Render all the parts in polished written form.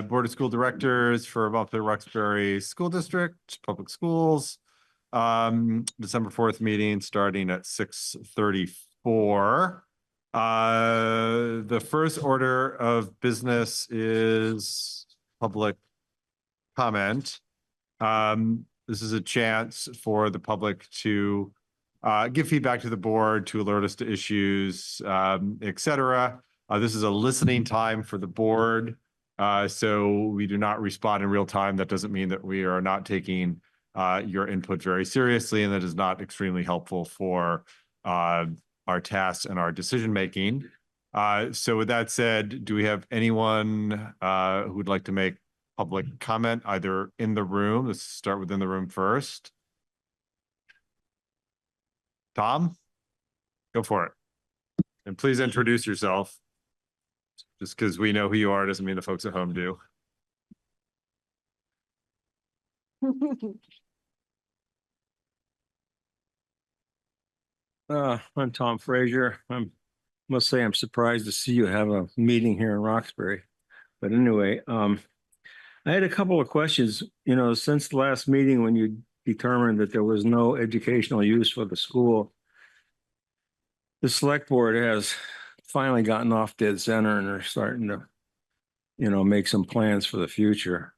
Board of School Directors for Montpelier-Roxbury School District, Public Schools. December 4th meeting starting at 6:34. The first order of business is public comment. This is a chance for the public to give feedback to the board, to alert us to issues, etc. This is a listening time for the board. So we do not respond in real time. That doesn't mean that we are not taking your input very seriously, and that is not extremely helpful for our tasks and our decision making. So with that said, do we have anyone who would like to make public comment either in the room? Let's start within the room first. Tom, go for it. And please introduce yourself. Just because we know who you are doesn't mean the folks at home do. I'm Tom Frazier. Must say I'm surprised to see you have a meeting here in Roxbury. But anyway, I had a couple of questions. You know, since the last meeting when you determined that there was no educational use for the school, the select board has finally gotten off dead center and are starting to, you know, make some plans for the future.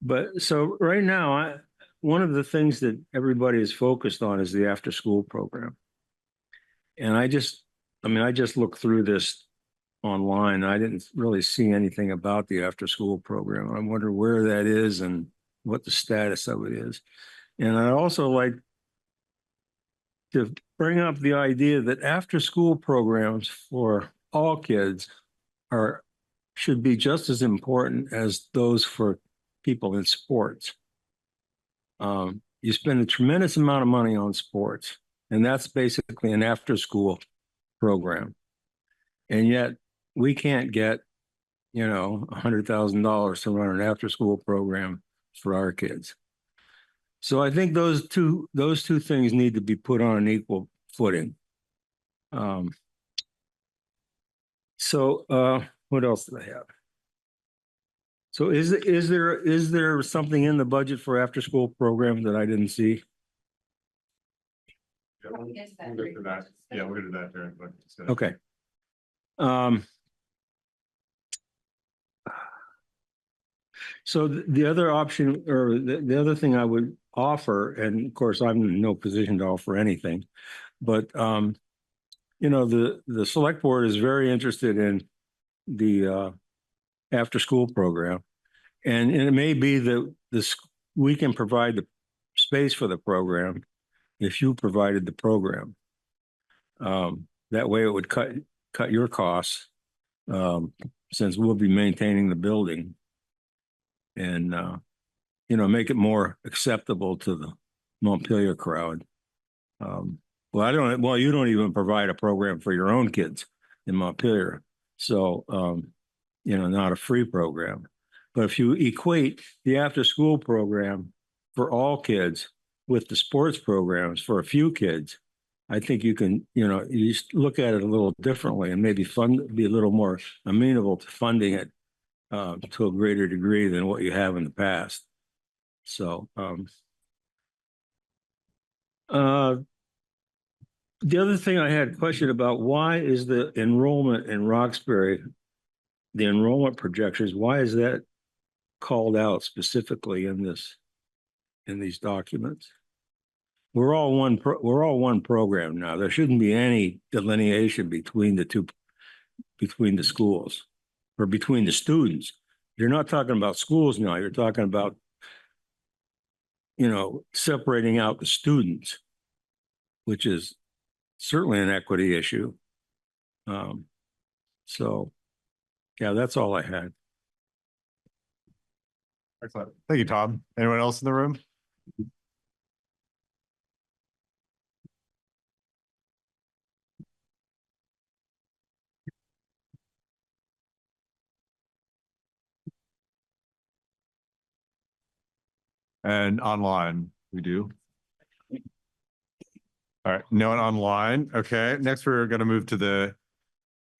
But so right now, one of the things that everybody is focused on is the after-school program. And I just looked through this online. I didn't really see anything about the after-school program. I wonder where that is and what the status of it is. And I'd also like to bring up the idea that after-school programs for all kids should be just as important as those for people in sports. You spend a tremendous amount of money on sports, and that's basically an after-school program. And yet we can't get, you know, $100,000 to run an after-school program for our kids. So I think those two things need to be put on an equal footing. What else do I have? So is there something in the budget for after-school program that I didn't see? Yeah, we'll get to that. Yeah, we'll get to that during. Okay. So the other option, or the other thing I would offer, and of course I'm in no position to offer anything, but you know, the select board is very interested in the after-school program, and it may be that we can provide the space for the program if you provided the program. That way it would cut your costs, since we'll be maintaining the building, and you know, make it more acceptable to the Montpelier crowd. Well, you don't even provide a program for your own kids in Montpelier, so you know, not a free program. But if you equate the after-school program for all kids with the sports programs for a few kids, I think you can, you know, you look at it a little differently and maybe be a little more amenable to funding it to a greater degree than what you have in the past. So the other thing I had a question about, why is the enrollment in Roxbury, the enrollment projections, why is that called out specifically in these documents? We're all one program now. There shouldn't be any delineation between the schools or between the students. You're not talking about schools now. You're talking about, you know, separating out the students, which is certainly an equity issue. So yeah, that's all I had. Excellent. Thank you, Tom. Anyone else in the room? And online, we do. All right, no one online. Okay, next we're going to move to the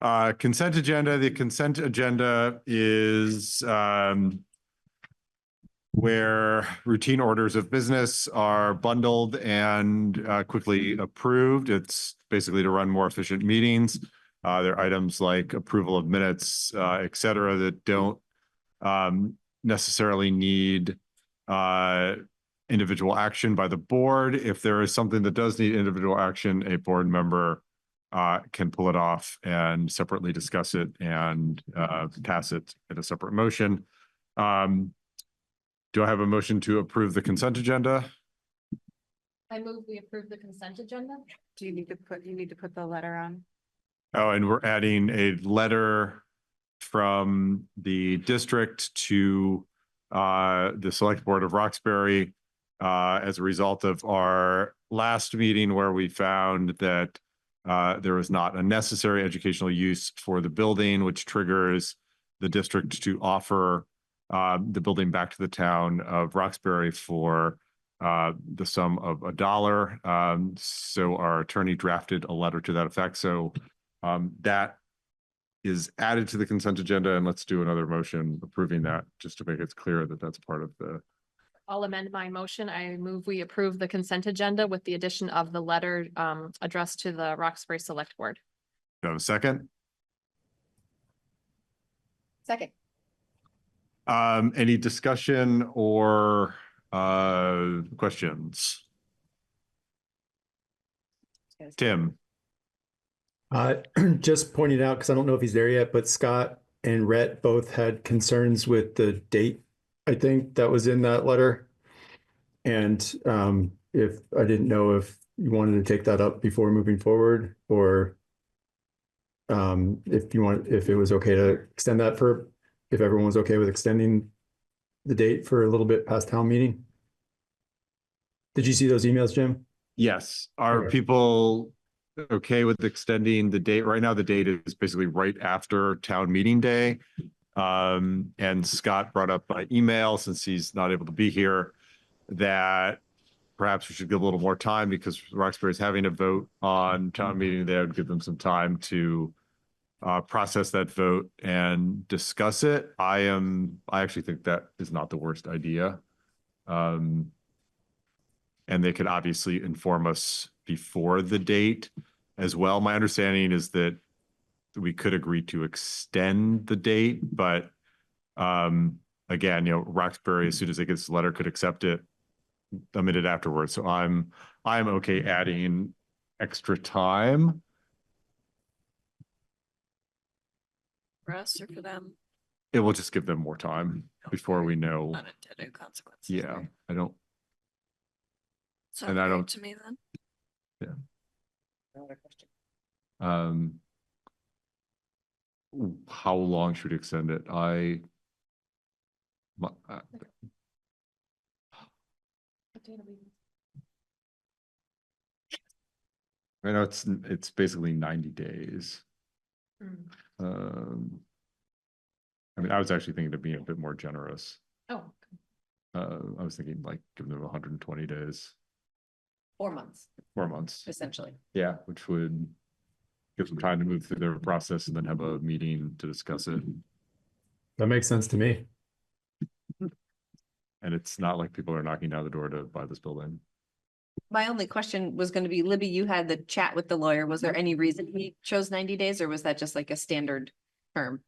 Consent agenda. The consent agenda is where routine orders of business are bundled and quickly approved. It's basically to run more efficient meetings. There are items like approval of minutes, et cetera, that don't necessarily need individual action by the board. If there is something that does need individual action, a board member can pull it off and separately discuss it and pass it in a separate motion. Do I have a motion to approve the consent agenda? I move we approve the consent agenda. Do you need to put the letter on? Oh, and we're adding a letter from the district to the select board of Roxbury as a result of our last meeting where we found that there was not a necessary educational use for the building, which triggers the district to offer the building back to the town of Roxbury for the sum of $1. So our attorney drafted a letter to that effect. So that is added to the consent agenda, and let's do another motion approving that, just to make it clear that that's part of the. I'll amend my motion. I move we approve the consent agenda with the addition of the letter addressed to the Roxbury Select Board. Do I have a second? Second. Any discussion or questions? Tim? Just pointing out, because I don't know if he's there yet, but Scott and Rhett both had concerns with the date. I think that was in that letter. And if I didn't know if you wanted to take that up before moving forward, or if it was okay to extend that if everyone was okay with extending the date for a little bit past town meeting. Did you see those emails, Jim? Yes. Are Okay. people okay with extending the date? Right now, the date is basically right after town meeting day. And Scott brought up by email, since he's not able to be here, that perhaps we should give a little more time because Roxbury is having a vote on town meeting. They would give them some time to process that vote and discuss it. I actually think that is not the worst idea. And they could obviously inform us before the date as well. My understanding is that we could agree to extend the date, but again, Roxbury, as soon as it gets the letter, could accept it a minute afterwards. So I'm okay adding extra time. For us or for them? It will just give them more time before we know. Unintended consequences. Yeah, I don't. So and I don't- to me then. Another question. How long should we extend it? I know it's basically 90 days. I mean, I was actually thinking of being a bit more generous. Oh, I was thinking like giving them 120 days, 4 months, 4 months. essentially. Yeah, which would give them time to move through their process and then have a meeting to discuss it. That makes sense to me. And it's not like people are knocking down the door to buy this building. My only question was going to be, Libby, you had the chat with the lawyer. Was there any reason he chose 90 days or was that just like a standard term?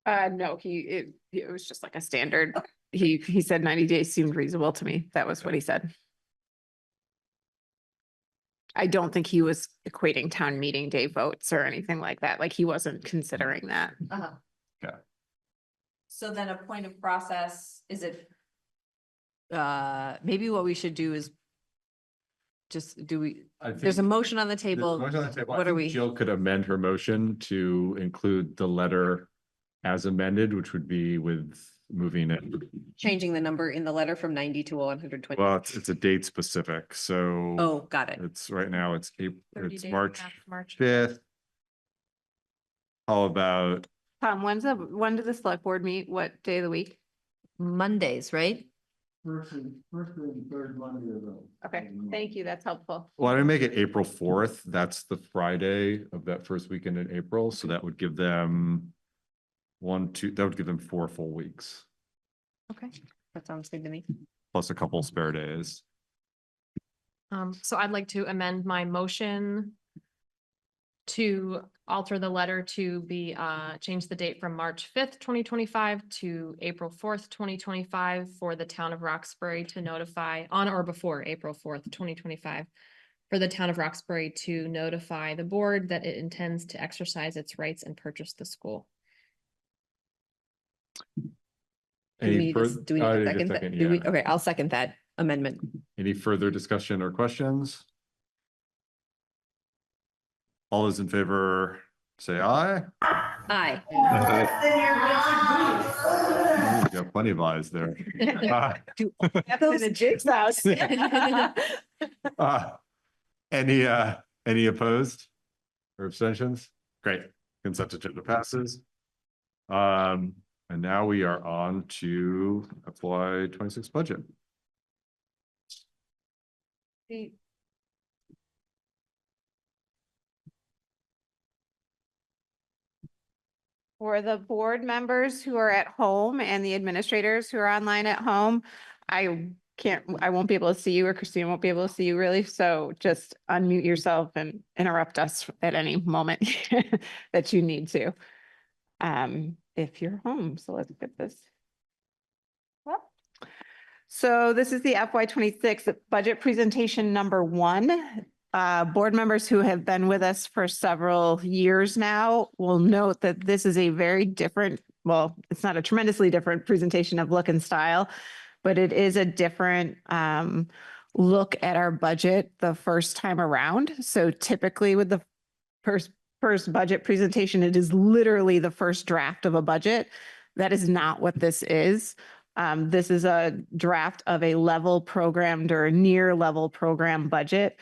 No, it was just like a standard. He said 90 days seemed reasonable to me. That was what he said. I don't think he was equating town meeting day votes or anything like that. Like he wasn't considering that. Okay. So then a point of process, is it? Maybe what we should do is just there's a motion on the table. What are we? Jill could amend her motion to include the letter as amended, which would be with moving it. Changing the number in the letter from 90 to 120. Well, it's a date specific, so. Oh, got it. It's right now, it's April, 30 it's days March after March. 5th. How about, Tom, when do the select board meet? What day of the week? Mondays, right? First and third Monday of the. Okay, thank you. That's helpful. Well, I make it April 4th. That's the Friday of that first weekend in April. So that would give them that would give them 4 full weeks, Okay, that sounds good to me. plus a couple spare days. So I'd like to amend my motion to alter the letter to be, change the date from March 5th, 2025 to April 4th, 2025 for the town of Roxbury to notify on or before April 4th, 2025 for the town of Roxbury to notify the board that it intends to exercise its rights and purchase the school. Do we need to further? do we need to second that? Do we- Yeah. Okay, I'll second that amendment. Any further discussion or questions? All those in favor, say aye. Aye. You got plenty of ayes there. Those jigsaws. Any opposed or abstentions? Great, consent agenda passes. And now we are on to FY 26 budget. For the board members who are at home and the administrators who are online at home, I won't be able to see you, or Christina won't be able to see you really. So just unmute yourself and interrupt us at any moment that you need to. If you're home, so let's get this. up. So this is the FY 26 budget presentation number 1. Board members who have been with us for several years now will note that this is a very different, well, it's not a tremendously different presentation of look and style, but it is a different look at our budget the first time around. So typically with the first budget presentation, it is literally the first draft of a budget. That is not what this is. This is a draft of a level programmed or near level program budget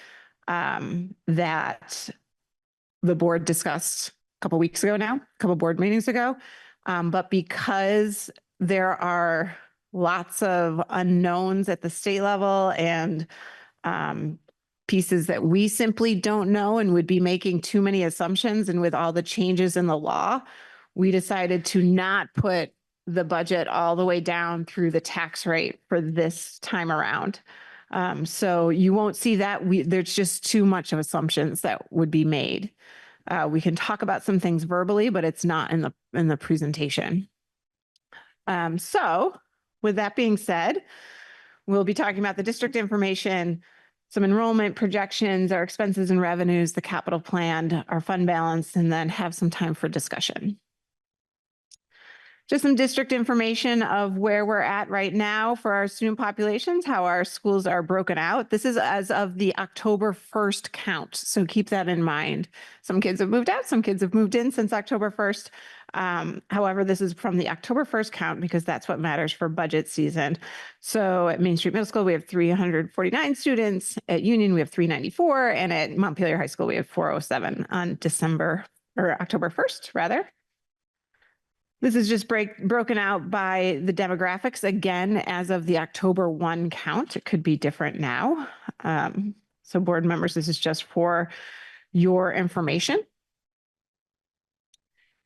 that the board discussed a couple weeks ago now, a couple board meetings ago. But because there are lots of unknowns at the state level and pieces that we simply don't know and would be making too many assumptions, and with all the changes in the law, we decided to not put the budget all the way down through the tax rate for this time around. So you won't see that. There's just too much of assumptions that would be made. We can talk about some things verbally, but it's not in the presentation. So with that being said, we'll be talking about the district information, some enrollment projections, our expenses and revenues, the capital plan, our fund balance, and then have some time for discussion. Just some district information of where we're at right now for our student populations, how our schools are broken out. This is as of the October 1st count, so keep that in mind. Some kids have moved out, some kids have moved in since October 1st. However, this is from the October 1st count because that's what matters for budget season. So at Main Street Middle School, we have 349 students. At Union, we have 394. And at Montpelier High School, we have 407 on October 1st, rather. This is just broken out by the demographics, again, as of the October 1 count. It could be different now. So board members, this is just for your information.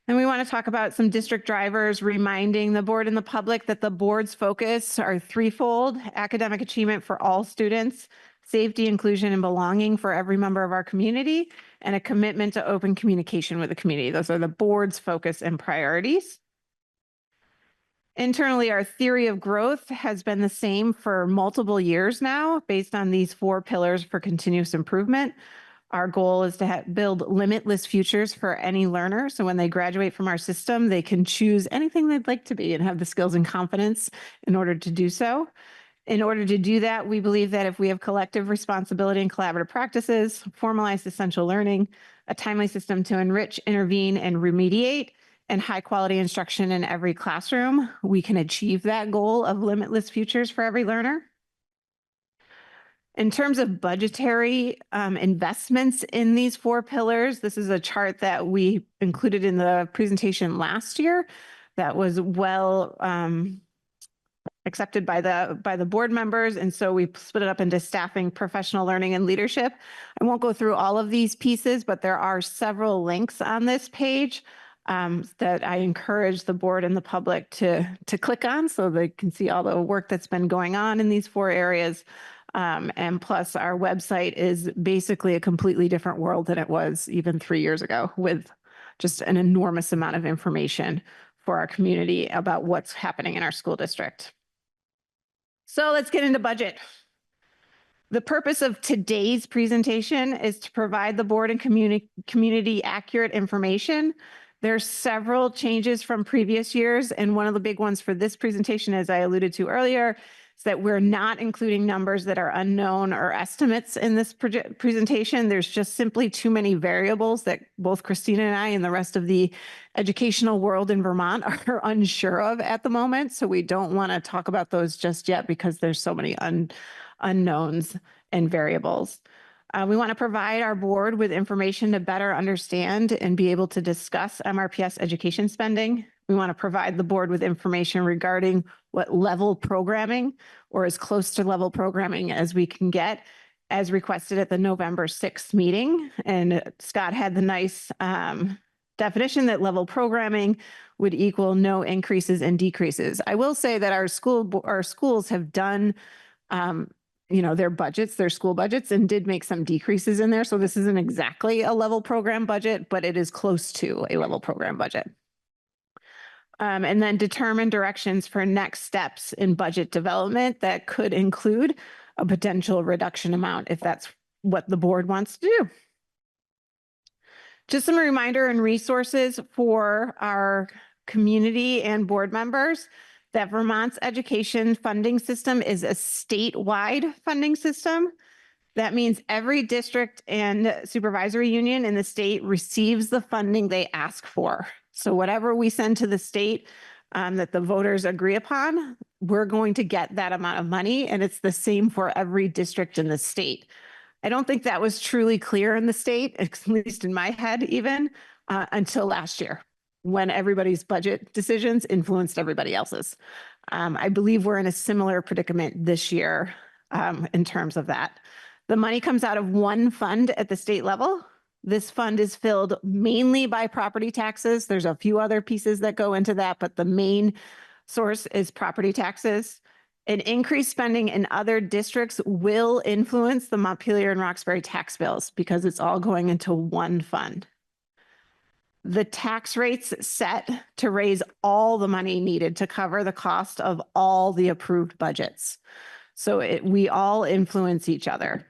And we want to talk about some district drivers, reminding the board and the public that the board's focus are threefold: academic achievement for all students, safety, inclusion, and belonging for every member of our community, and a commitment to open communication with the community. Those are the board's focus and priorities. Internally, our theory of growth has been the same for multiple years now, based on these 4 pillars for continuous improvement. Our goal is to build limitless futures for any learner. So when they graduate from our system, they can choose anything they'd like to be and have the skills and confidence in order to do so. In order to do that, we believe that if we have collective responsibility and collaborative practices, formalized essential learning, a timely system to enrich, intervene, and remediate, and high quality instruction in every classroom, we can achieve that goal of limitless futures for every learner. In terms of budgetary investments in these 4 pillars, this is a chart that we included in the presentation last year that was well accepted by the board members. And so we split it up into staffing, professional learning, and leadership. I won't go through all of these pieces, but there are several links on this page that I encourage the board and the public to click on so they can see all the work that's been going on in these 4 areas. And plus our website is basically a completely different world than it was even 3 years ago, with just an enormous amount of information for our community about what's happening in our school district. So let's get into budget. The purpose of today's presentation is to provide the board and community accurate information. There's several changes from previous years, and one of the big ones for this presentation, as I alluded to earlier, is that we're not including numbers that are unknown or estimates in this presentation. There's just simply too many variables that both Christina and I and the rest of the educational world in Vermont are unsure of at the moment. So we don't want to talk about those just yet because there's so many unknowns and variables. We want to provide our board with information to better understand and be able to discuss MRPS education spending. We want to provide the board with information regarding what level programming or as close to level programming as we can get, as requested at the November 6th meeting. And Scott had the nice definition that level programming would equal no increases and decreases. I will say that our schools have done their school budgets, and did make some decreases in there. So this isn't exactly a level program budget, but it is close to a level program budget. And then determine directions for next steps in budget development that could include a potential reduction amount if that's what the board wants to do. Just some reminder and resources for our community and board members that Vermont's education funding system is a statewide funding system. That means every district and supervisory union in the state receives the funding they ask for. So whatever we send to the state that the voters agree upon, we're going to get that amount of money, and it's the same for every district in the state. I don't think that was truly clear in the state, at least in my head even, until last year, when everybody's budget decisions influenced everybody else's. I believe we're in a similar predicament this year in terms of that. The money comes out of one fund at the state level. This fund is filled mainly by property taxes. There's a few other pieces that go into that, but the main source is property taxes. An increased spending in other districts will influence the Montpelier and Roxbury tax bills because it's all going into one fund. The tax rates set to raise all the money needed to cover the cost of all the approved budgets. So we all influence each other.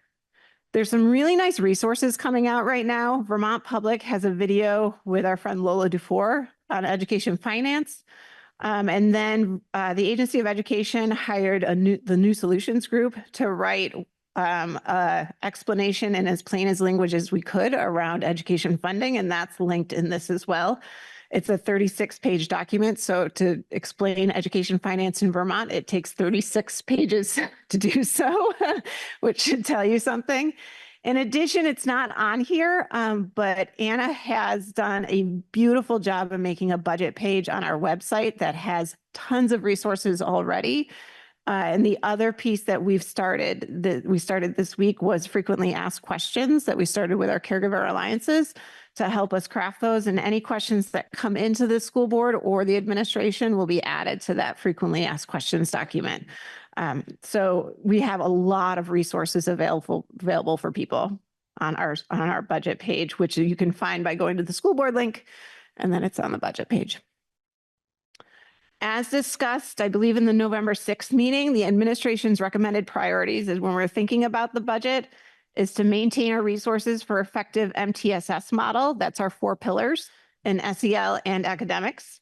There's some really nice resources coming out right now. Vermont Public has a video with our friend Lola Dufour on education finance. And then the Agency of Education hired the New Solutions Group to write explanation in as plain as language as we could around education funding, and that's linked in this as well. It's a 36-page document. So to explain education finance in Vermont, it takes 36 pages to do so, which should tell you something. In addition, it's not on here, but Anna has done a beautiful job of making a budget page on our website that has tons of resources already. And the other piece that we started this week was frequently asked questions that we started with our caregiver alliances to help us craft those. And any questions that come into the school board or the administration will be added to that frequently asked questions document. So we have a lot of resources available for people on our budget page, which you can find by going to the school board link, and then it's on the budget page. As discussed, I believe in the November 6th meeting, the administration's recommended priorities is when we're thinking about the budget is to maintain our resources for effective MTSS model. That's our 4 pillars in SEL and academics.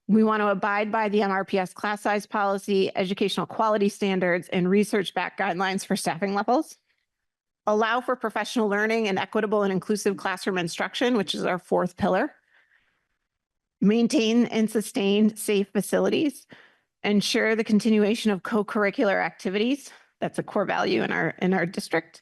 We want to abide by the MRPS class size policy, educational quality standards, and research-backed guidelines for staffing levels. Allow for professional learning and equitable and inclusive classroom instruction, which is our 4th pillar. Maintain and sustain safe facilities. Ensure the continuation of co-curricular activities. That's a core value in our district.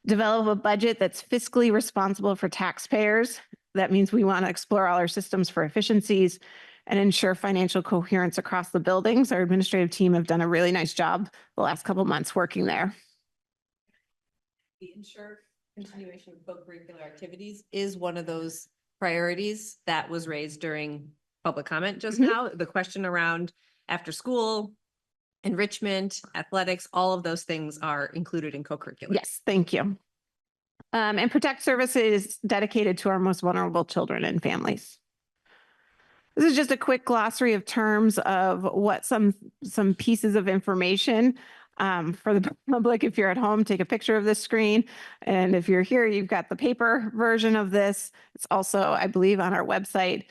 Develop a budget that's fiscally responsible for taxpayers. That means we want to explore all our systems for efficiencies and ensure financial coherence across the buildings. Our administrative team have done a really nice job the last couple months working there. The ensure continuation of co-curricular activities is one of those priorities that was raised during public comment just Mhm. now. The question around after school, enrichment, athletics, all of those things are included in co-curricular. Yes, thank you. And Protect services dedicated to our most vulnerable children and families. This is just a quick glossary of terms of what some pieces of information for the public. If you're at home, take a picture of this screen. And if you're here, you've got the paper version of this. It's also, I believe, on our website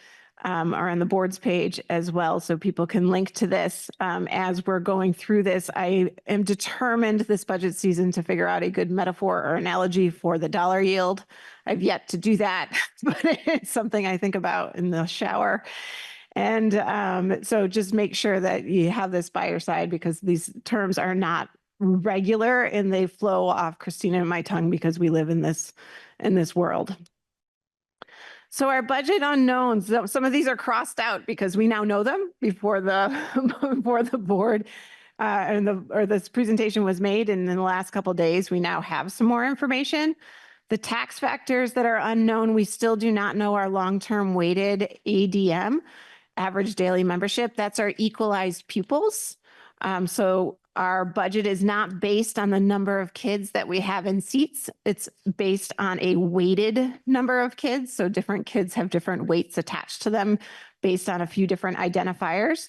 or on the board's page as well. So people can link to this as we're going through this. I am determined this budget season to figure out a good metaphor or analogy for the dollar yield. I've yet to do that, but it's something I think about in the shower. And so just make sure that you have this by your side because these terms are not regular and they flow off Christina and my tongue because we live in this world. So our budget unknowns, some of these are crossed out because we now know them before the board or this presentation was made. And in the last couple of days, we now have some more information. The tax factors that are unknown, we still do not know our long-term weighted ADM, average daily membership. That's our equalized pupils. So our budget is not based on the number of kids that we have in seats. It's based on a weighted number of kids. So different kids have different weights attached to them based on a few different identifiers.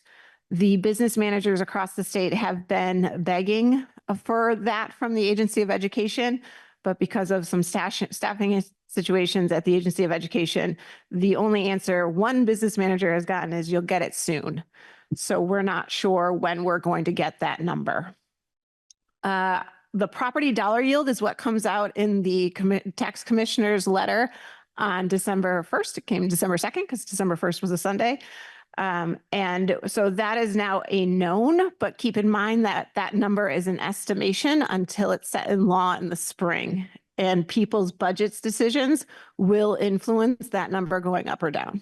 The business managers across the state have been begging for that from the Agency of Education, but because of some staffing situations at the Agency of Education, the only answer one business manager has gotten is you'll get it soon. So we're not sure when we're going to get that number. The property dollar yield is what comes out in the tax commissioner's letter on December 1st. It came December 2nd because December 1st was a Sunday. And so that is now a known, but keep in mind that that number is an estimation until it's set in law in the spring. And people's budgets decisions will influence that number going up or down.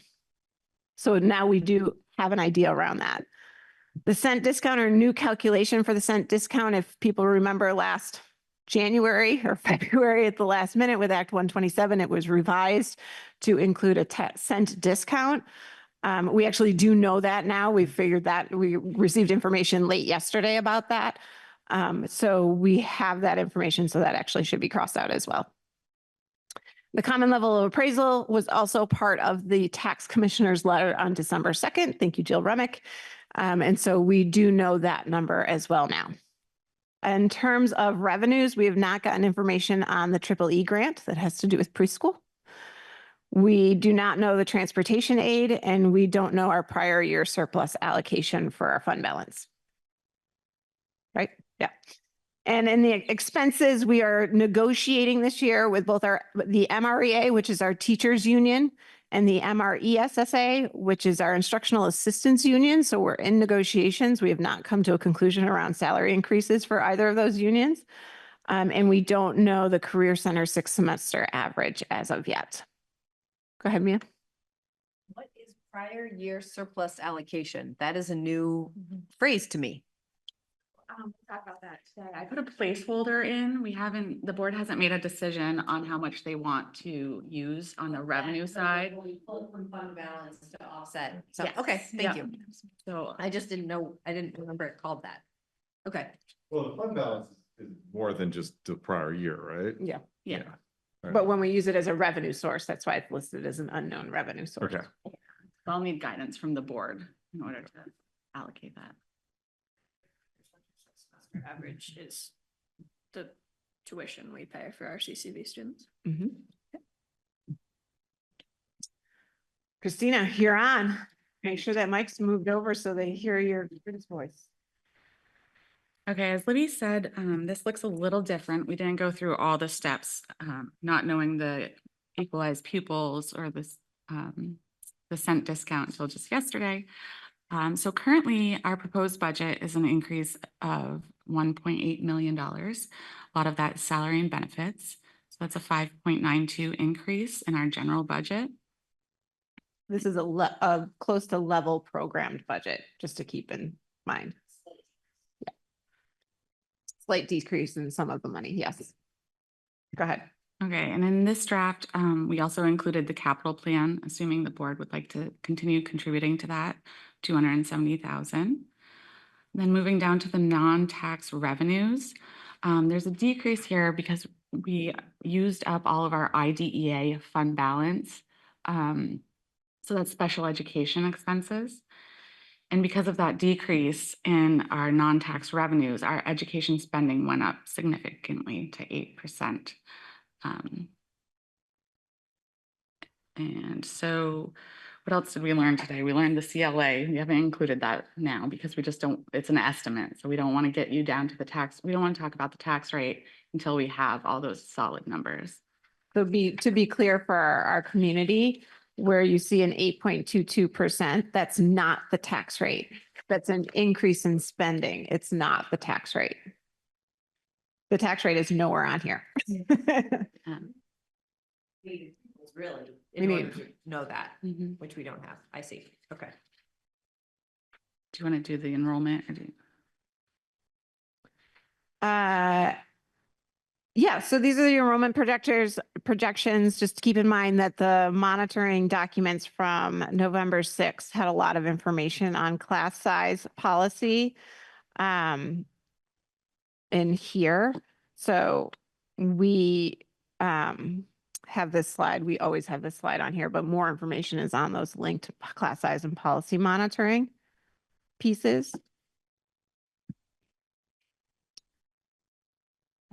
So now we do have an idea around that. The cent discount or new calculation for the cent discount, if people remember last January or February at the last minute with Act 127, it was revised to include a cent discount. We actually do know that now. We've figured that. We received information late yesterday about that. So we have that information, so that actually should be crossed out as well. The common level of appraisal was also part of the tax commissioner's letter on December 2nd. Thank you, Jill Remick. And so we do know that number as well now. In terms of revenues, we have not gotten information on the EEE grant that has to do with preschool. We do not know the transportation aid, and we don't know our prior year surplus allocation for our fund balance. Right? Yeah. And in the expenses, we are negotiating this year with both the MREA, which is our teachers union, and the MRESSA, which is our instructional assistants union. So we're in negotiations. We have not come to a conclusion around salary increases for either of those unions. And we don't know the Career Center 6th semester average as of yet. Go ahead, Mia. What is prior year surplus allocation? That is a new phrase to me. We'll talk about that today. I put a placeholder in. The board hasn't made a decision on how much they want to use on the revenue side. We pull from fund balance to offset. So, Yes. okay, thank Yep. you. So I just didn't know, I didn't remember it called that. Okay. Well, the fund balance is more than just the prior year, right? Yeah. yeah, But when we use it as a revenue source, that's why it's listed as an unknown revenue source. Okay. I'll need guidance from the board in order to allocate that. Average is the tuition we pay for our CCV students. Mhm. Christina, you're on. Make sure that mic's moved over so they hear your voice. Okay, as Libby said, this looks a little different. We didn't go through all the steps, not knowing the equalized pupils or this, the cent discount until just yesterday. So currently our proposed budget is an increase of $1.8 million. A lot of that is salary and benefits. So that's a 5.92 increase in our general budget. This is a close to level programmed budget, just to keep in mind. Yeah. Slight decrease in some of the money, yes. Go ahead. Okay, and in this draft, we also included the capital plan, assuming the board would like to continue contributing to that, 270,000. Then moving down to the non-tax revenues, there's a decrease here because we used up all of our IDEA fund balance. So that's special education expenses. And because of that decrease in our non-tax revenues, our education spending went up significantly to 8%. And so what else did we learn today? We learned the CLA. We haven't included that now because we just don't, it's an estimate. So we don't want to get you down to the tax. We don't want to talk about the tax rate until we have all those solid numbers. So to be clear for our community, where you see an 8.22%, that's not the tax rate. That's an increase in spending. It's not the tax rate. The tax rate is nowhere on here. Really, We in order need- to know that, Do which we don't have. I see. Okay. you want to do the enrollment? Or do you... Yeah, so these are the enrollment projections. Just keep in mind that the monitoring documents from November 6th had a lot of information on class size policy in here. So we have this slide. We always have this slide on here, but more information is on those linked class size and policy monitoring pieces.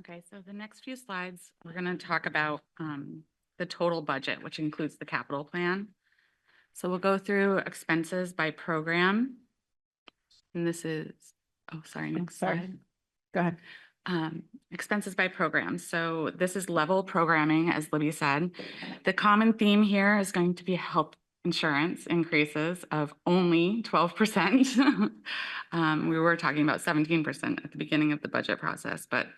Okay, so the next few slides, we're going to talk about the total budget, which includes the capital plan. So we'll go through expenses by program. And this is, oh, sorry, next sorry. slide. Go ahead. Expenses by program. So this is level programming, as Libby said. The common theme here is going to be health insurance increases of only 12%. We were talking about 17% at the beginning of the budget process, but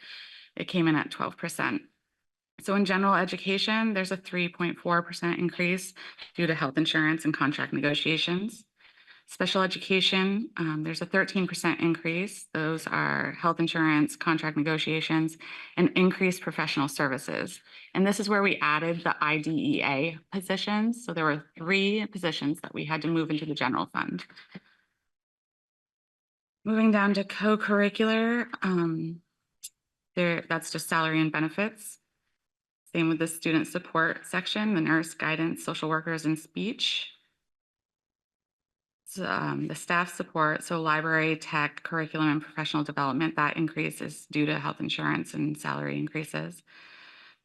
it came in at 12%. So in general education, there's a 3.4% increase due to health insurance and contract negotiations. Special education, there's a 13% increase. Those are health insurance, contract negotiations, and increased professional services. And this is where we added the IDEA positions. So there were 3 positions that we had to move into the general fund. Moving down to co-curricular, that's just salary and benefits. Same with the student support section, the nurse, guidance, social workers, and speech. The staff support, so library, tech, curriculum, and professional development, that increase is due to health insurance and salary increases.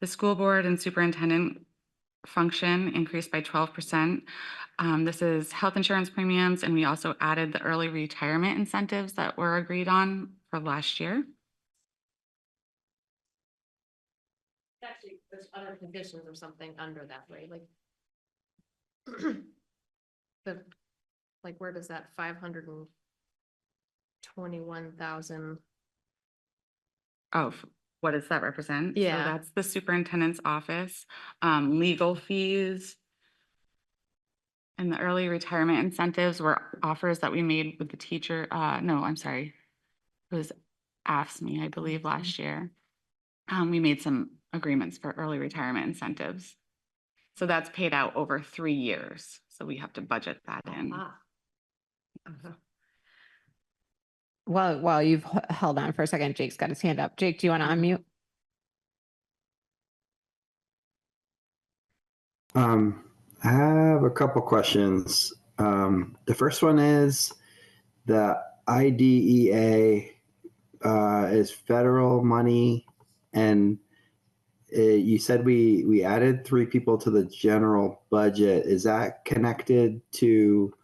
The school board and superintendent function increased by 12%. This is health insurance premiums, and we also added the early retirement incentives that were agreed on for last year. Actually, there's other conditions or something under that, right? Like where does that 521,000? Oh, what does that represent? Yeah. So that's the superintendent's office, legal fees. And the early retirement incentives were offers that we made with the teacher. No, I'm sorry. It was AFSCME, I believe, last year. We made some agreements for early retirement incentives. So that's paid out over 3 years. So we have to budget that in. While you've held on for a second, Jake's got his hand up. Jake, do you want to unmute? I have a couple questions. The first one is the IDEA is federal money, and you said we added 3 people to the general budget. Is that connected to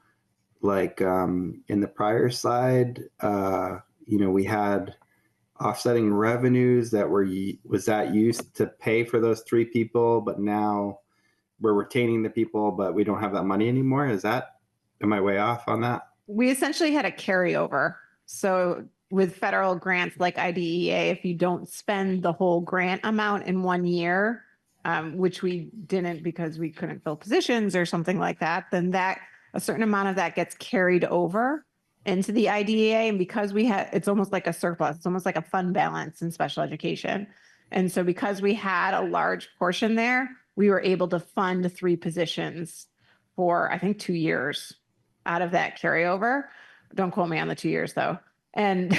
like in the prior slide? We had offsetting revenues that was that used to pay for those 3 people, but now we're retaining the people, but we don't have that money anymore. Am I way off on that? We essentially had a carryover. So with federal grants like IDEA, if you don't spend the whole grant amount in 1 year, which we didn't because we couldn't fill positions or something like that, then a certain amount of that gets carried over into the IDEA. And because it's almost like a surplus, it's almost like a fund balance in special education. And so because we had a large portion there, we were able to fund 3 positions for, I think, 2 years out of that carryover. Don't quote me on the 2 years though. And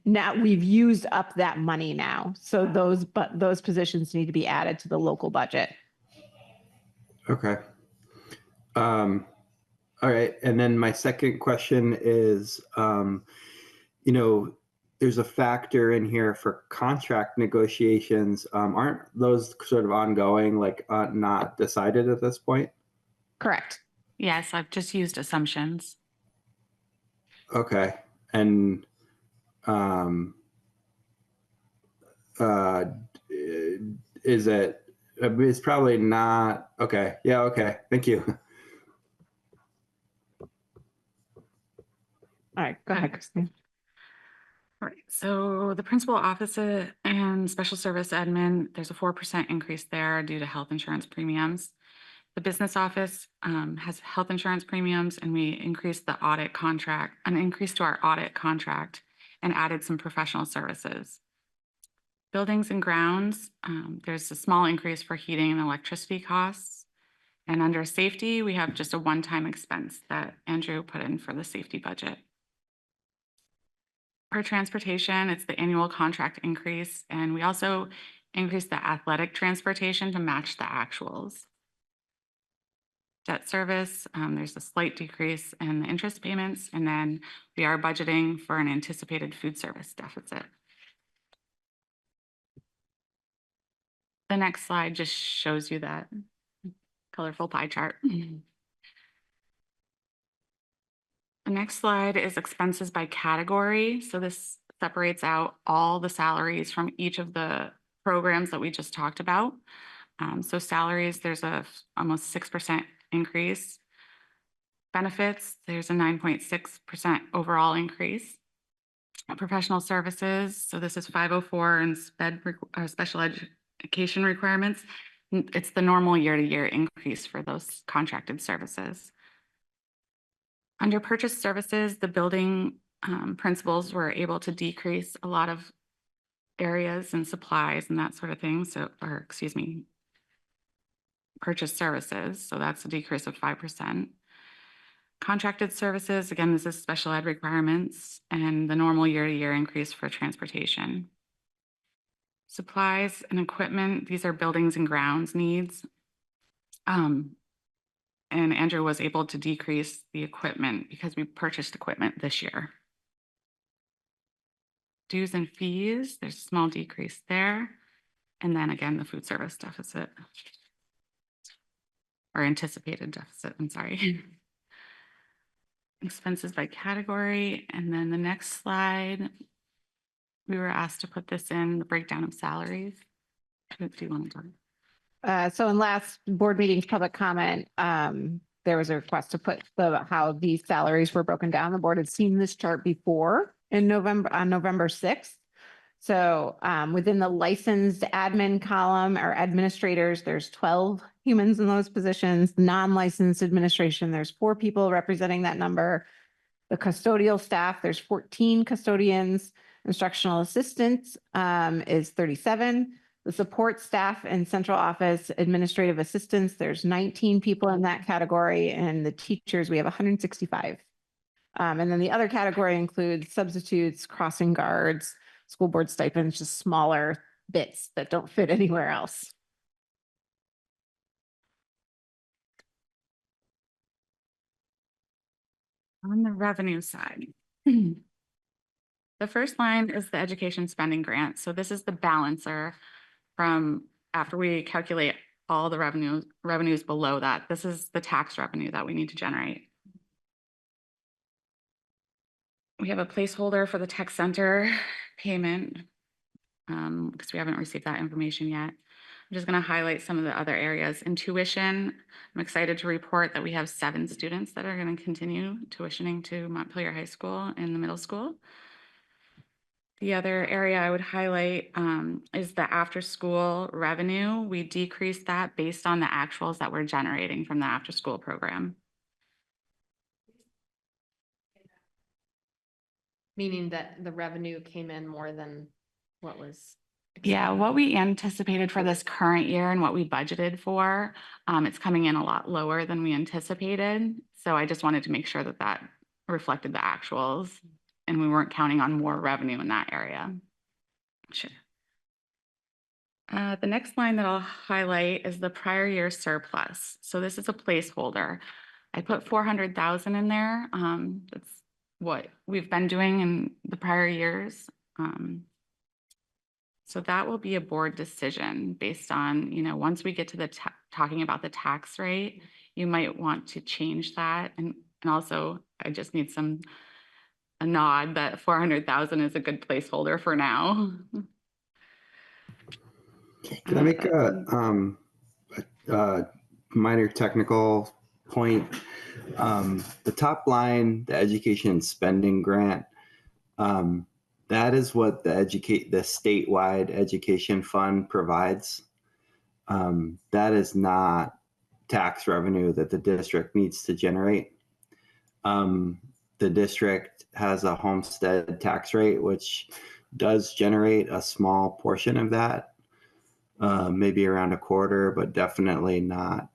now we've used up that money now. So those positions need to be added to the local budget. Okay. All right. And then my second question is, there's a factor in here for contract negotiations. Aren't those sort of ongoing, like not decided at this point? Correct. Yes, I've just used assumptions. Okay. And is it, it's probably not, okay. Yeah, okay. Thank you. All right, go ahead, Christine. All right, so the principal office and special service admin, there's a 4% increase there due to health insurance premiums. The business office has health insurance premiums, and we increased the audit contract, an increase to our audit contract, and added some professional services. Buildings and grounds, there's a small increase for heating and electricity costs. And under safety, we have just a one-time expense that Andrew put in for the safety budget. For transportation, it's the annual contract increase, and we also increased the athletic transportation to match the actuals. Debt service, there's a slight decrease in the interest payments, and then we are budgeting for an anticipated food service deficit. The next slide just shows you that colorful pie chart. The next slide is expenses by category. So this separates out all the salaries from each of the programs that we just talked about. So salaries, there's almost 6% increase. Benefits, there's a 9.6% overall increase. Professional services, so this is 504 and special education requirements. It's the normal year-to-year increase for those contracted services. Under purchase services, the building principals were able to decrease a lot of areas and supplies and that sort of thing. Purchase services. So that's a decrease of 5%. Contracted services, again, this is special ed requirements and the normal year-to-year increase for transportation. Supplies and equipment, these are buildings and grounds needs. And Andrew was able to decrease the equipment because we purchased equipment this year. Dues and fees, there's a small decrease there. And then again, the food service deficit. Or anticipated deficit, I'm sorry. Expenses by category. And then the next slide, we were asked to put this in the breakdown of salaries. Do you want to talk? So in last board meeting's public comment, there was a request to put how these salaries were broken down. The board had seen this chart before on November 6th. So within the licensed admin column or administrators, there's 12 humans in those positions. Non-licensed administration, there's 4 people representing that number. The custodial staff, there's 14 custodians. Instructional assistants is 37. The support staff and central office administrative assistants, there's 19 people in that category. And the teachers, we have 165. And then the other category includes substitutes, crossing guards, school board stipends, just smaller bits that don't fit anywhere else. On the revenue side, the first line is the education spending grant. So this is the balancer from after we calculate all the revenues below that. This is the tax revenue that we need to generate. We have a placeholder for the tech center payment because we haven't received that information yet. I'm just going to highlight some of the other areas. In tuition, I'm excited to report that we have 7 students that are going to continue tuitioning to Montpelier High School in the middle school. The other area I would highlight is the after-school revenue. We decreased that based on the actuals that we're generating from the after-school program. Meaning that the revenue came in more than what was. Yeah, expected. what we anticipated for this current year and what we budgeted for, it's coming in a lot lower than we anticipated. So I just wanted to make sure that that reflected the actuals and we weren't counting on more revenue in that area. Sure. The next line that I'll highlight is the prior year surplus. So this is a placeholder. I put 400,000 in there. That's what we've been doing in the prior years. So that will be a board decision based on, you know, once we get to the talking about the tax rate, you might want to change that. And also I just need a nod that 400,000 is a good placeholder for now. Can I make a minor technical point? The top line, the education spending grant, that is what the statewide education fund provides. That is not tax revenue that the district needs to generate. The district has a homestead tax rate, which does generate a small portion of that, maybe around a quarter, but definitely not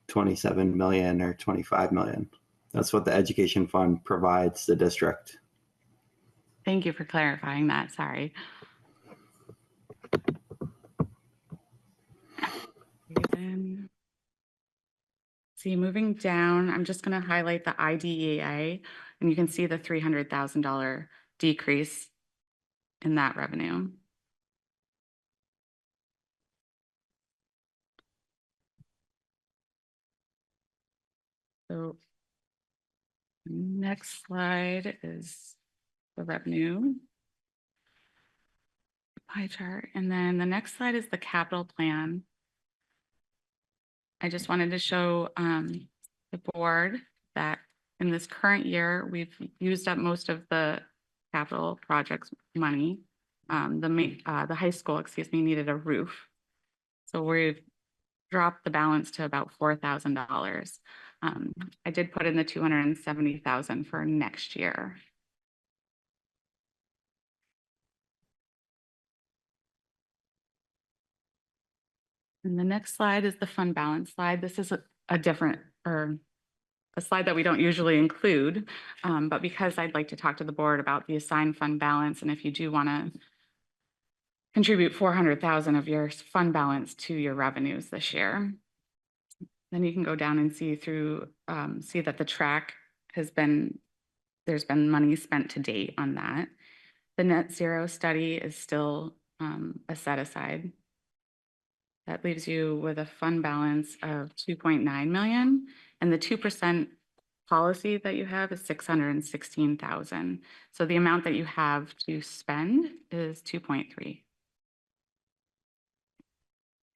27 million or 25 million. That's what the education fund provides the district. Thank you for clarifying that. Sorry. See, moving down, I'm just going to highlight the IDEA, and you can see the $300,000 decrease in that revenue. So next slide is the revenue pie chart. And then the next slide is the capital plan. I just wanted to show the board that in this current year, we've used up most of the capital projects money. The high school, excuse me, needed a roof. So we've dropped the balance to about $4,000. I did put in the $270,000 for next year. And the next slide is the fund balance slide. This is a different, or a slide that we don't usually include, but because I'd like to talk to the board about the assigned fund balance, and if you do want to contribute 400,000 of your fund balance to your revenues this year, then you can go down and see that the track there's been money spent to date on that. The net zero study is still a set aside. That leaves you with a fund balance of 2.9 million, and the 2% policy that you have is 616,000. So the amount that you have to spend is 2.3.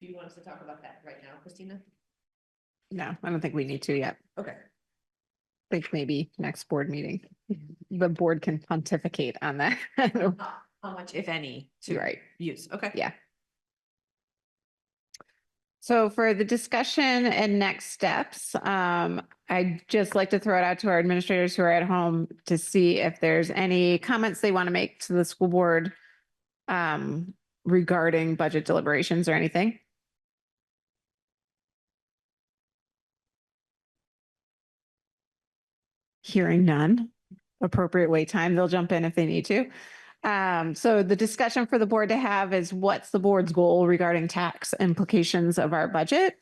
Do you want us to talk about that right now, Christina? No, I don't think we need to yet. Okay. I think maybe next board meeting, the board can pontificate on that. How much, if any, to Right. use? Okay. Yeah. So for the discussion and next steps, I'd just like to throw it out to our administrators who are at home to see if there's any comments they want to make to the school board regarding budget deliberations or anything. Hearing none. Appropriate wait time, they'll jump in if they need to. So the discussion for the board to have is what's the board's goal regarding tax implications of our budget?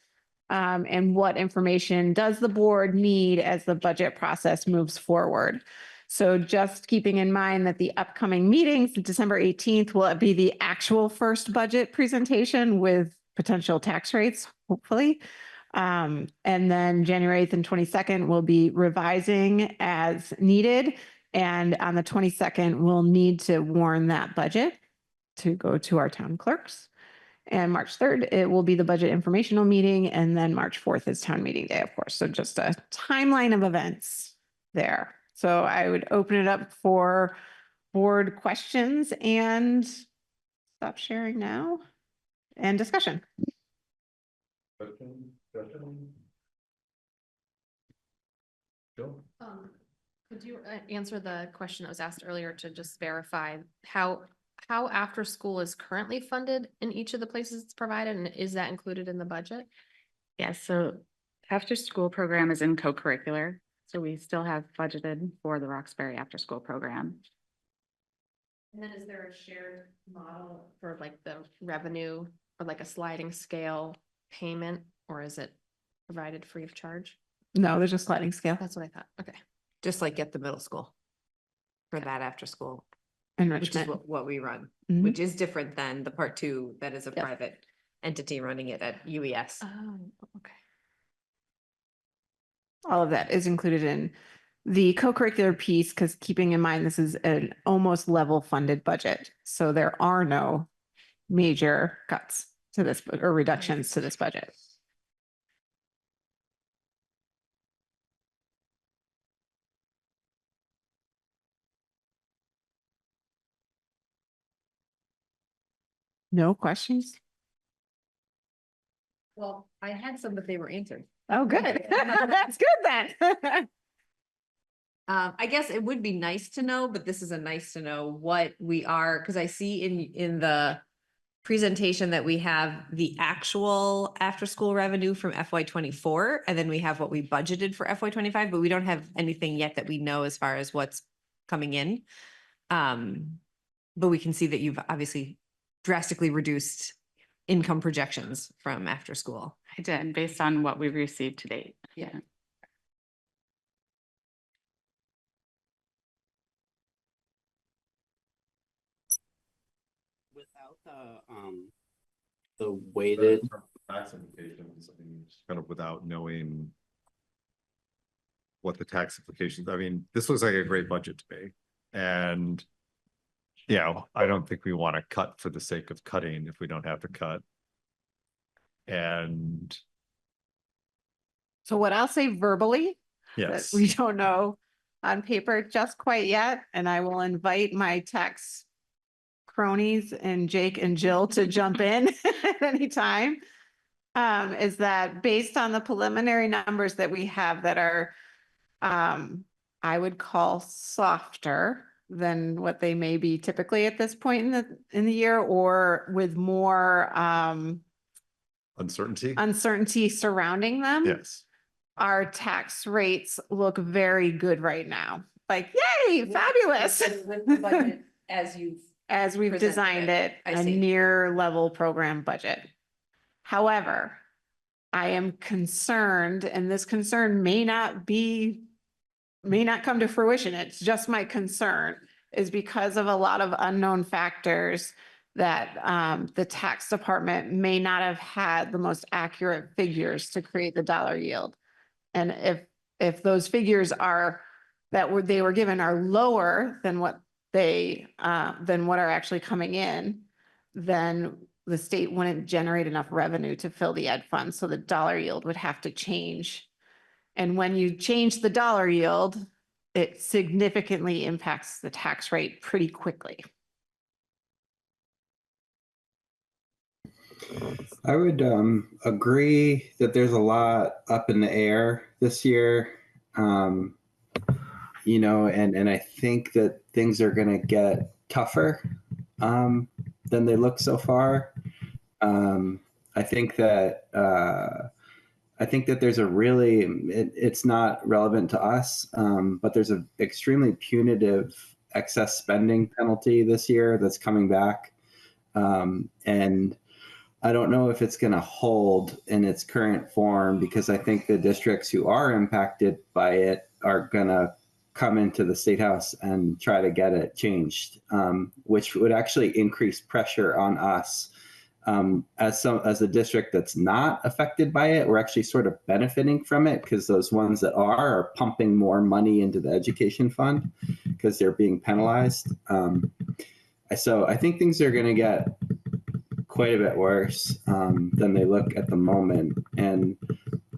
And what information does the board need as the budget process moves forward? So just keeping in mind that the upcoming meetings, December 18th, will be the actual first budget presentation with potential tax rates, hopefully. And then January 8th and 22nd will be revising as needed. And on the 22nd, we'll need to warn that budget to go to our town clerks. And March 3rd, it will be the budget informational meeting. And then March 4th is town meeting day, of course. So just a timeline of events there. So I would open it up for board questions and stop sharing now and discussion. Could you answer the question that was asked earlier to just verify how after school is currently funded in each of the places it's provided, and is that included in the budget? Yes, so after-school program is in co-curricular, so we still have budgeted for the Roxbury after-school program. And then is there a shared model for like the revenue or like a sliding scale payment, or is it provided free of charge? No, there's a sliding scale. That's what I thought. Okay. Just like at the middle school. For that after school, which is Enrichment. what we run, Mhm. which is different than the part two that is a Yep. private entity running it at UES. Oh, okay. All of that is included in the co-curricular piece, because keeping in mind, this is an almost level funded budget. So there are no major cuts to this or reductions to this budget. No questions? Well, I had some, but they were answered. Oh, good. That's good then. I guess it would be nice to know, but this is a nice to know what we are, because I see in the presentation that we have the actual after-school revenue from FY 24, and then we have what we budgeted for FY 25, but we don't have anything yet that we know as far as what's coming in. But we can see that you've obviously drastically reduced income projections from after school. I did, based on what we've received to date. Yeah. Without the weighted, Tax implications, I mean, just kind of without knowing what the tax implications, I mean, this looks like a great budget to me. And, you know, I don't think we want to cut for the sake of cutting if we don't have to cut. And So what I'll say verbally, that yes, we don't know on paper just quite yet, and I will invite my tax cronies and Jake and Jill to jump in at any time. Is that based on the preliminary numbers that we have that are, I would call softer than what they may be typically at this point in the year, or with more uncertainty. uncertainty surrounding them. Yes. Our tax rates look very good right now. Like, yay, fabulous. With the budget as you've As we've presented designed it. it, I a see. near level program budget. However, I am concerned, and this concern may not come to fruition. It's just my concern, is because of a lot of unknown factors that the tax department may not have had the most accurate figures to create the dollar yield. And if those figures they were given are lower than what are actually coming in, then the state wouldn't generate enough revenue to fill the ed fund. So the dollar yield would have to change. And when you change the dollar yield, it significantly impacts the tax rate pretty quickly. I would agree that there's a lot up in the air this year. You know, and I think that things are going to get tougher than they look so far. I think that there's a really, it's not relevant to us, but there's an extremely punitive excess spending penalty this year that's coming back. And I don't know if it's going to hold in its current form, because I think the districts who are impacted by it are going to come into the State House and try to get it changed, which would actually increase pressure on us. As a district that's not affected by it, we're actually sort of benefiting from it, because those ones that are pumping more money into the education fund because they're being penalized. So I think things are going to get quite a bit worse than they look at the moment. And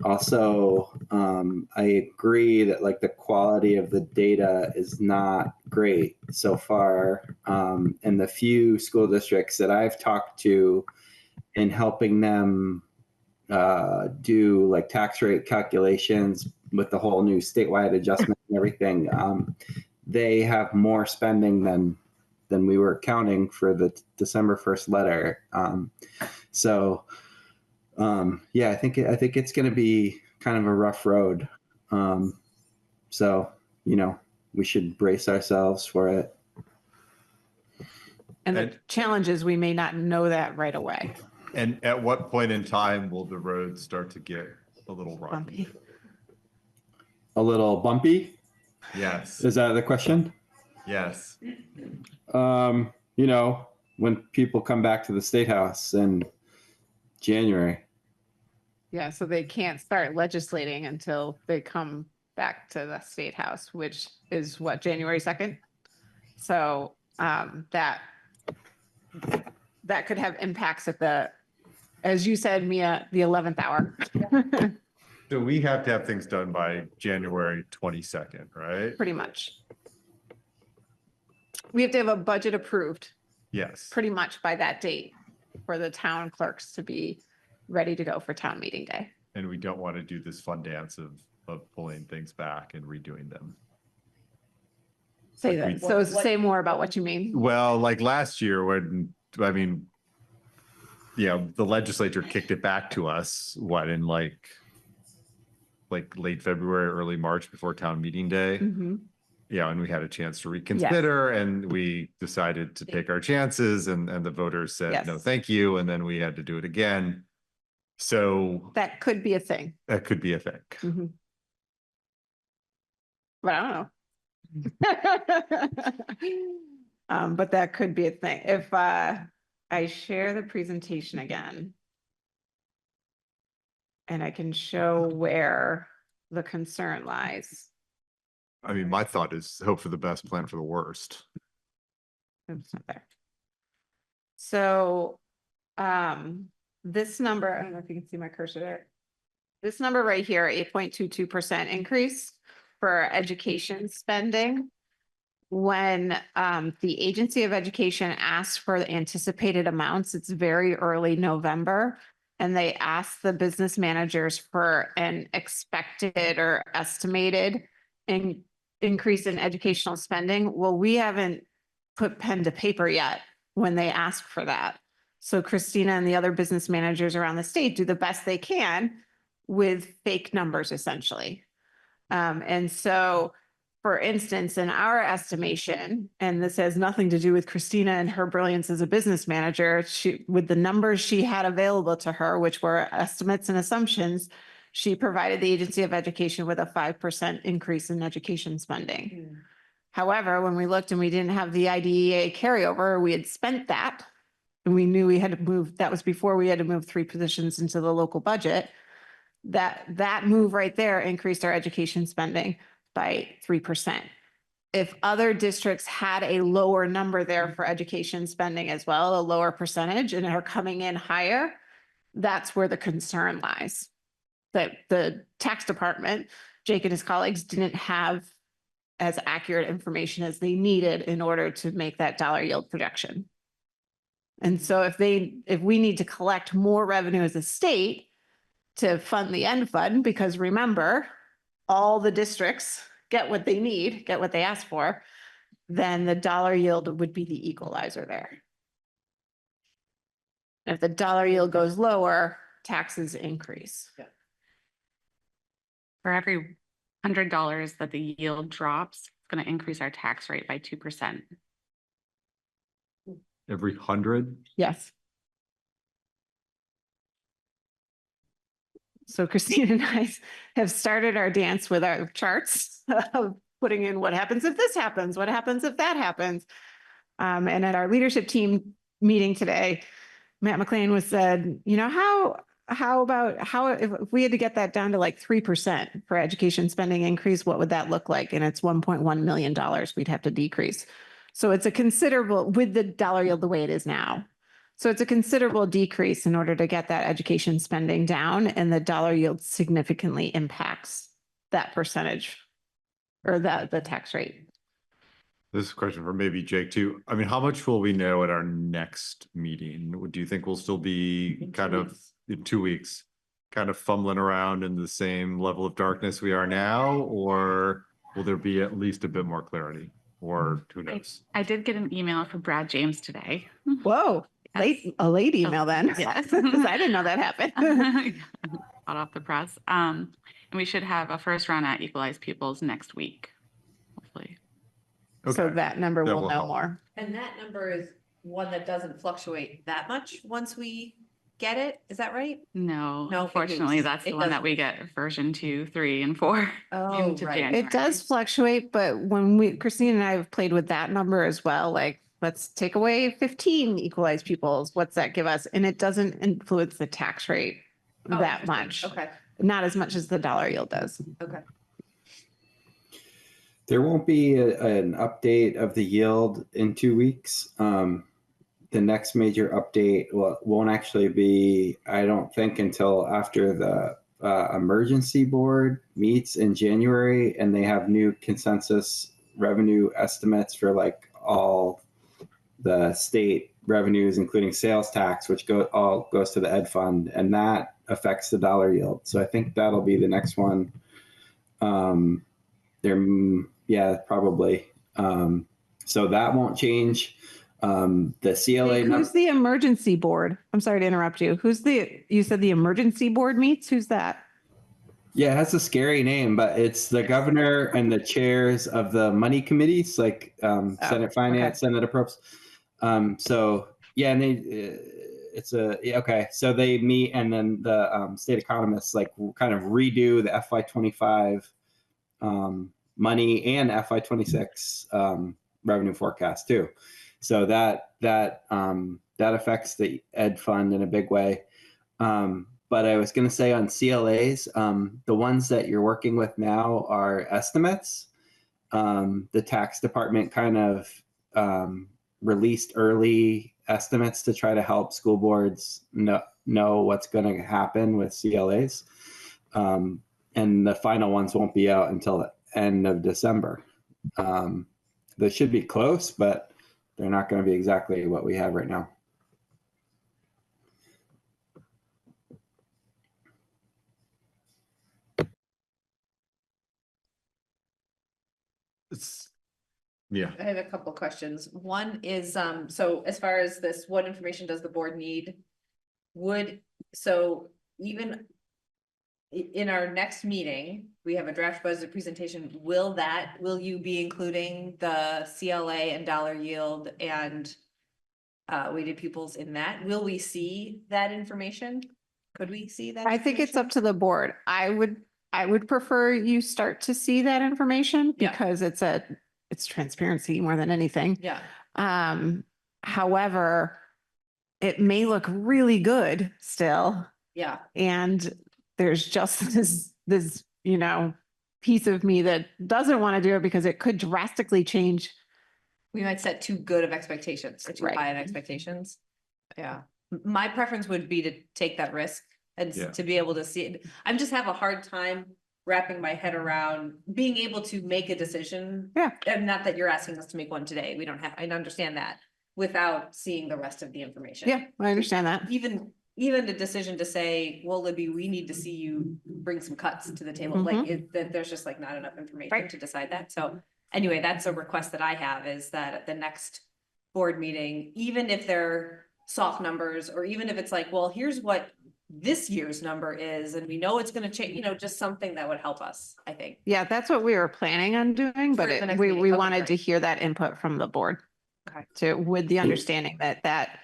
also, I agree that like the quality of the data is not great so far. And the few school districts that I've talked to in helping them do like tax rate calculations with the whole new statewide adjustment and everything, they have more spending than we were counting for the December 1st letter. Yeah, I think it's going to be kind of a rough road. We should brace ourselves for it. And the And- challenge is we may not know that right away. And at what point in time will the roads start to get a little rocky? Bumpy. A little bumpy. Yes, Is that the question? yes. When people come back to the State House in January. Yeah, so they can't start legislating until they come back to the State House, which is what, January 2nd? So that could have impacts at as you said, Mia, the 11th hour. So we have to have things done by January 22nd, right? Pretty much. We have to have a budget approved Yes. pretty much by that date for the town clerks to be ready to go for town meeting day. And we don't want to do this fun dance of pulling things back and redoing them. Say Like that. So say more about what you mean. Well, like last year when, the legislature kicked it back to us, in like late February, early March before town meeting day. Mhm. Yeah, and we had a chance to reconsider and we decided to take our chances and the voters said, no, Yes. thank you. And then we had to do it again. So That could be a thing. that could be a thing. Mhm. But I don't know. But that could be a thing. If I share the presentation again. And I can show where the concern lies. I mean, my thought is hope for the best, plan for the worst. Oops, not there. So, this number, I don't know if you can see my cursor there. This number right here, 8.22% increase for education spending. When the Agency of Education asked for the anticipated amounts, it's very early November. And they asked the business managers for an expected or estimated increase in educational spending. Well, we haven't put pen to paper yet when they ask for that. So Christina and the other business managers around the state do the best they can with fake numbers, essentially. And so, for instance, in our estimation, and this has nothing to do with Christina and her brilliance as a business manager, with the numbers she had available to her, which were estimates and assumptions, she provided the Agency of Education with a 5% increase in education spending. However, when we looked and we didn't have the IDEA carryover, we had spent that. And we knew we had to move, that was before we had to move 3 positions into the local budget. That move right there increased our education spending by 3%. If other districts had a lower number there for education spending as well, a lower percentage, and are coming in higher, that's where the concern lies. That the tax department, Jake and his colleagues, didn't have as accurate information as they needed in order to make that dollar yield projection. And so if we need to collect more revenue as a state to fund the end fund, because remember, all the districts get what they need, get what they ask for, then the dollar yield would be the equalizer there. If the dollar yield goes lower, taxes increase. For every $100 that the yield drops, it's going to increase our tax rate by 2%. Every 100. Yes. So Christine and I have started our dance with our charts of putting in what happens if this happens, what happens if that happens. And at our leadership team meeting today, Matt McLean was said, if we had to get that down to like 3% for education spending increase, what would that look like? And it's $1.1 million we'd have to decrease. So it's a considerable, with the dollar yield the way it is now. So it's a considerable decrease in order to get that education spending down, and the dollar yield significantly impacts that percentage or the tax rate. This is a question for maybe Jake too. I mean, how much will we know at our next meeting? Do you think we'll still be In kind 2 of weeks. in 2 weeks, kind of fumbling around in the same level of darkness we are now, or will there be at least a bit more clarity? Or who knows? I did get an email from Brad James today. Whoa, a late email then. Yes. 'Cause I didn't know that happened. Hot off the press. And we should have a first run at equalized pupils next week, hopefully. So Okay. that number That will will know help. more. And that number is one that doesn't fluctuate that much once we get it. Is that right? No, No, it unfortunately, moves. that's the It one does that we move. get version 2, 3, and 4 Oh, into right. January. It does fluctuate, but when Christine and I have played with that number as well, like, let's take away 15 equalized pupils. What's that give us? And it doesn't influence the tax rate Oh, that interesting. much. Okay, Not as much as the dollar yield does. okay. There won't be an update of the yield in 2 weeks. The next major update won't actually be, I don't think, until after the emergency board meets in January, and they have new consensus revenue estimates for like all the state revenues, including sales tax, which all goes to the ed fund, and that affects the dollar yield. So I think that'll be the next one. Yeah, probably. So that won't change. The CLA. Hey, who's the emergency board? I'm sorry to interrupt you. You said the emergency board meets? Who's that? Yeah, it has a scary name, but it's the governor and the chairs of the money committees, like Senate Finance, Senate Approps. So yeah, and okay. So they meet, and then the state economists like kind of redo the FY25 money and FY26 revenue forecast too. So that affects the ed fund in a big way. But I was going to say on CLAs, the ones that you're working with now are estimates. The tax department kind of released early estimates to try to help school boards know what's going to happen with CLAs. And the final ones won't be out until the end of December. They should be close, but they're not going to be exactly what we have right now. Yeah. I have a couple of questions. One is, so as far as this, what information does the board need? So even in our next meeting, we have a draft budget presentation. Will you be including the CLA and dollar yield and weighted pupils in that? Will we see that information? Could we see that? I think it's up to the board. I would prefer you start to see that information Yeah. because it's transparency more than anything. Yeah, However, it may look really good still. yeah, And there's just this, piece of me that doesn't want to do it because it could drastically change. we might set too good of expectations, or too Right. high of expectations. Yeah, my preference would be to take that risk and Yeah. to be able to see it. I just have a hard time wrapping my head around being able to make a decision. Yeah. And not that you're asking us to make one today. I understand that without seeing the rest of the information. Yeah, I understand that. Even the decision to say, well, Libby, we need to see you bring some cuts to the table, like that there's just like not enough information Right. to decide that. So anyway, that's a request that I have, is that at the next board meeting, even if they're soft numbers, or even if it's like, well, here's what this year's number is, and we know it's gonna change, just something that would help us, I think. Yeah, that's what we were planning on doing, but For the next we meeting. Okay, wanted to great. hear that input from the board. Okay. With the understanding that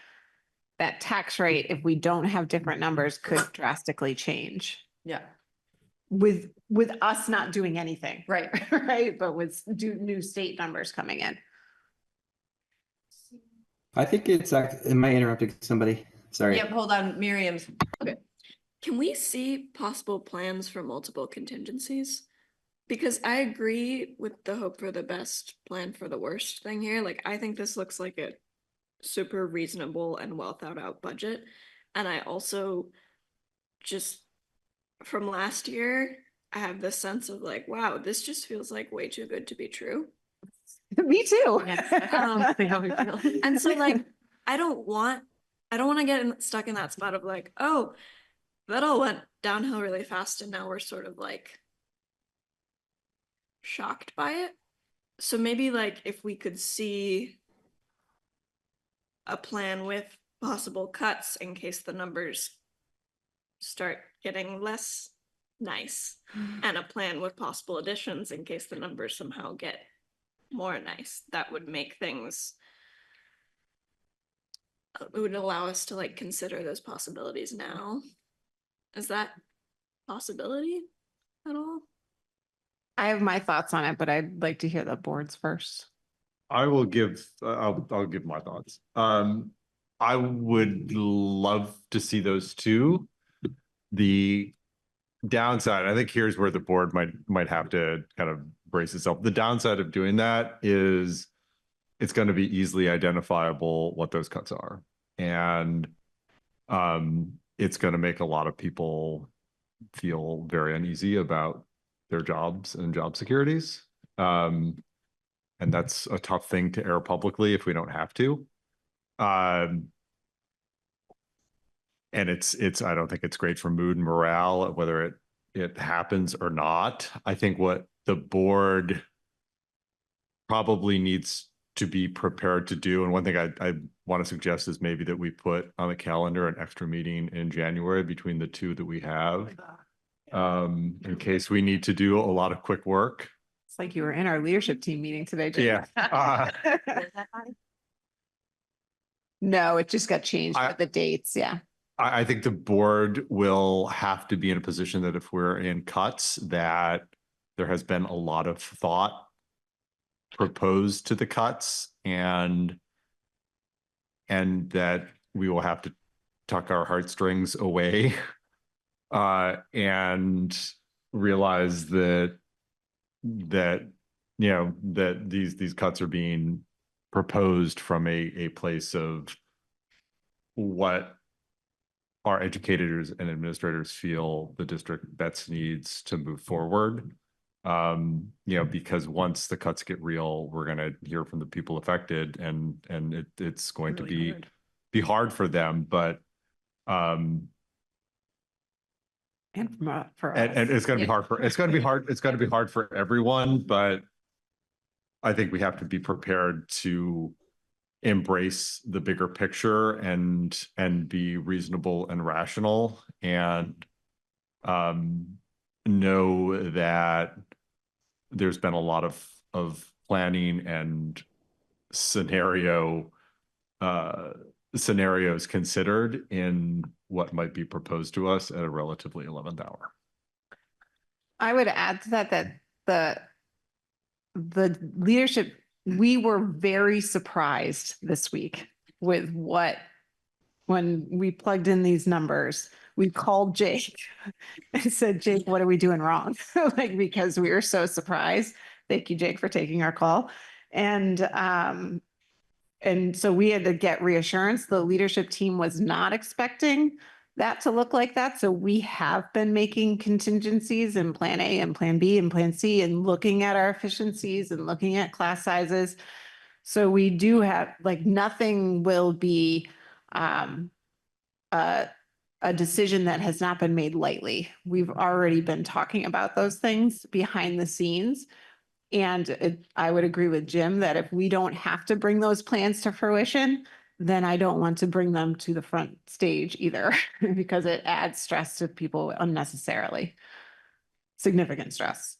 tax rate, if we don't have different numbers, could drastically change Yeah, with us not doing anything. right. Right, but with new state numbers coming in. I think am I interrupting somebody? Sorry. Yep, hold on, Miriam's. Can we see possible plans for multiple contingencies? Because I agree with the hope for the best, plan for the worst thing here. Like, I think this looks like a super reasonable and well thought out budget. And I also just, from last year, I have this sense of like, wow, this just feels like way too good to be true. Me too. Yes, see how we feel. And so like, I don't want to get stuck in that spot of like, oh, that all went downhill really fast and now we're sort of like shocked by it. So maybe like if we could see a plan with possible cuts in case the numbers start getting less nice, and a plan with possible additions in case the numbers somehow get more nice, that would make things, it would allow us to like consider those possibilities now. Is that possibility at all? I have my thoughts on it, but I'd like to hear the boards first. I will give, I'll give my thoughts. I would love to see those two. The downside, I think here's where the board might have to kind of brace itself. The downside of doing that is it's going to be easily identifiable what those cuts are. And it's going to make a lot of people feel very uneasy about their jobs and job securities. And that's a tough thing to air publicly if we don't have to. And it's I don't think it's great for mood and morale, whether it happens or not. I think what the board probably needs to be prepared to do, and one thing I want to suggest is maybe that we put on the calendar an extra meeting in January between the two that we have, in case we need to do a lot of quick work. It's like you were in our leadership team meeting today, Jake. Yeah. No, it just got changed I- with the dates. Yeah. I think the board will have to be in a position that if we're in cuts, that there has been a lot of thought proposed to the cuts, and that we will have to tuck our heartstrings away and realize that you know that these cuts are being proposed from a place of what our educators and administrators feel the district best needs to move forward. You know, because once the cuts get real, we're going to hear from the people affected, and it's going to be hard for them, but And for us. and it's going to be hard for it's going to be hard for everyone, but I think we have to be prepared to embrace the bigger picture and be reasonable and rational, and know that there's been a lot of planning and scenarios considered in what might be proposed to us at a relatively 11th hour. I would add to that the leadership, we were very surprised this week with when we plugged in these numbers. We called Jake and said, Jake, what are we doing wrong? Like, because we were so surprised. Thank you, Jake, for taking our call. And so we had to get reassurance. The leadership team was not expecting that to look like that. So we have been making contingencies in plan A and plan B and plan C, and looking at our efficiencies and looking at class sizes. So we do have, like, nothing will be a decision that has not been made lightly. We've already been talking about those things behind the scenes. And I would agree with Jim that if we don't have to bring those plans to fruition, then I don't want to bring them to the front stage either, because it adds stress to people unnecessarily. Significant stress.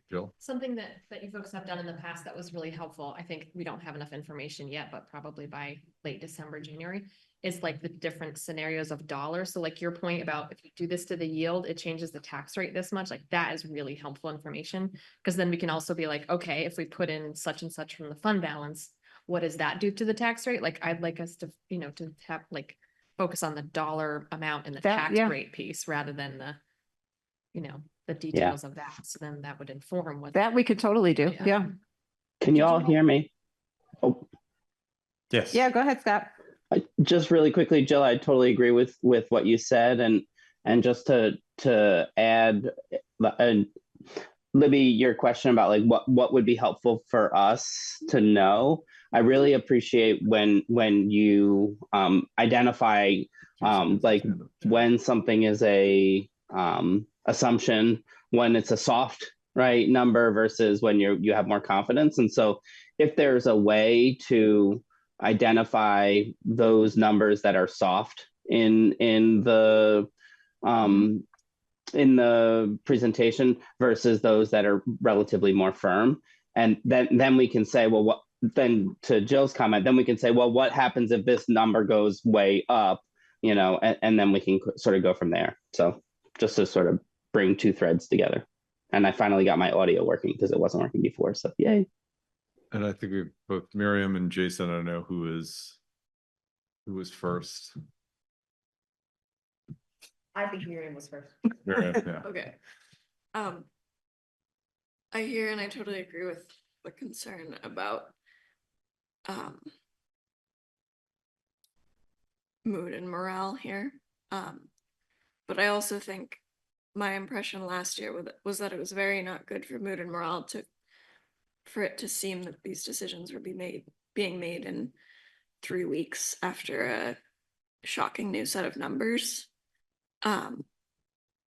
Jill? Something that you folks have done in the past that was really helpful, I think we don't have enough information yet, but probably by late December, January, is like the different scenarios of dollars. So like your point about if you do this to the yield, it changes the tax rate this much, like that is really helpful information. Because then we can also be like, okay, if we put in such and such from the fund balance, what does that do to the tax rate? Like, I'd like us to, you know, to have like focus on the dollar amount in the tax rate piece rather than the, you know, the details of that. So then that would inform what That we could totally do. Yeah. Can you all hear me? Oh, Yes. Yeah, go ahead, Scott. just really quickly, Jill, I totally agree with what you said, and just to add, and Libby, your question about like what would be helpful for us to know. I really appreciate when you identify like when something is a assumption, when it's a soft right number versus when you have more confidence. And so if there's a way to identify those numbers that are soft in the presentation versus those that are relatively more firm. And then we can say, well, what then to Jill's comment, then we can say, well, what happens if this number goes way up, you know, and then we can sort of go from there. So just to sort of bring two threads together. And I finally got my audio working because it wasn't working before. So yay. And I think we both Miriam and Jason, I don't know who was first. I think Miriam was first. Miriam, yeah. Okay. I hear and I totally agree with the concern about mood and morale here. But I also think my impression last year was that it was very not good for mood and morale for it to seem that these decisions were being made in 3 weeks after a shocking new set of numbers. And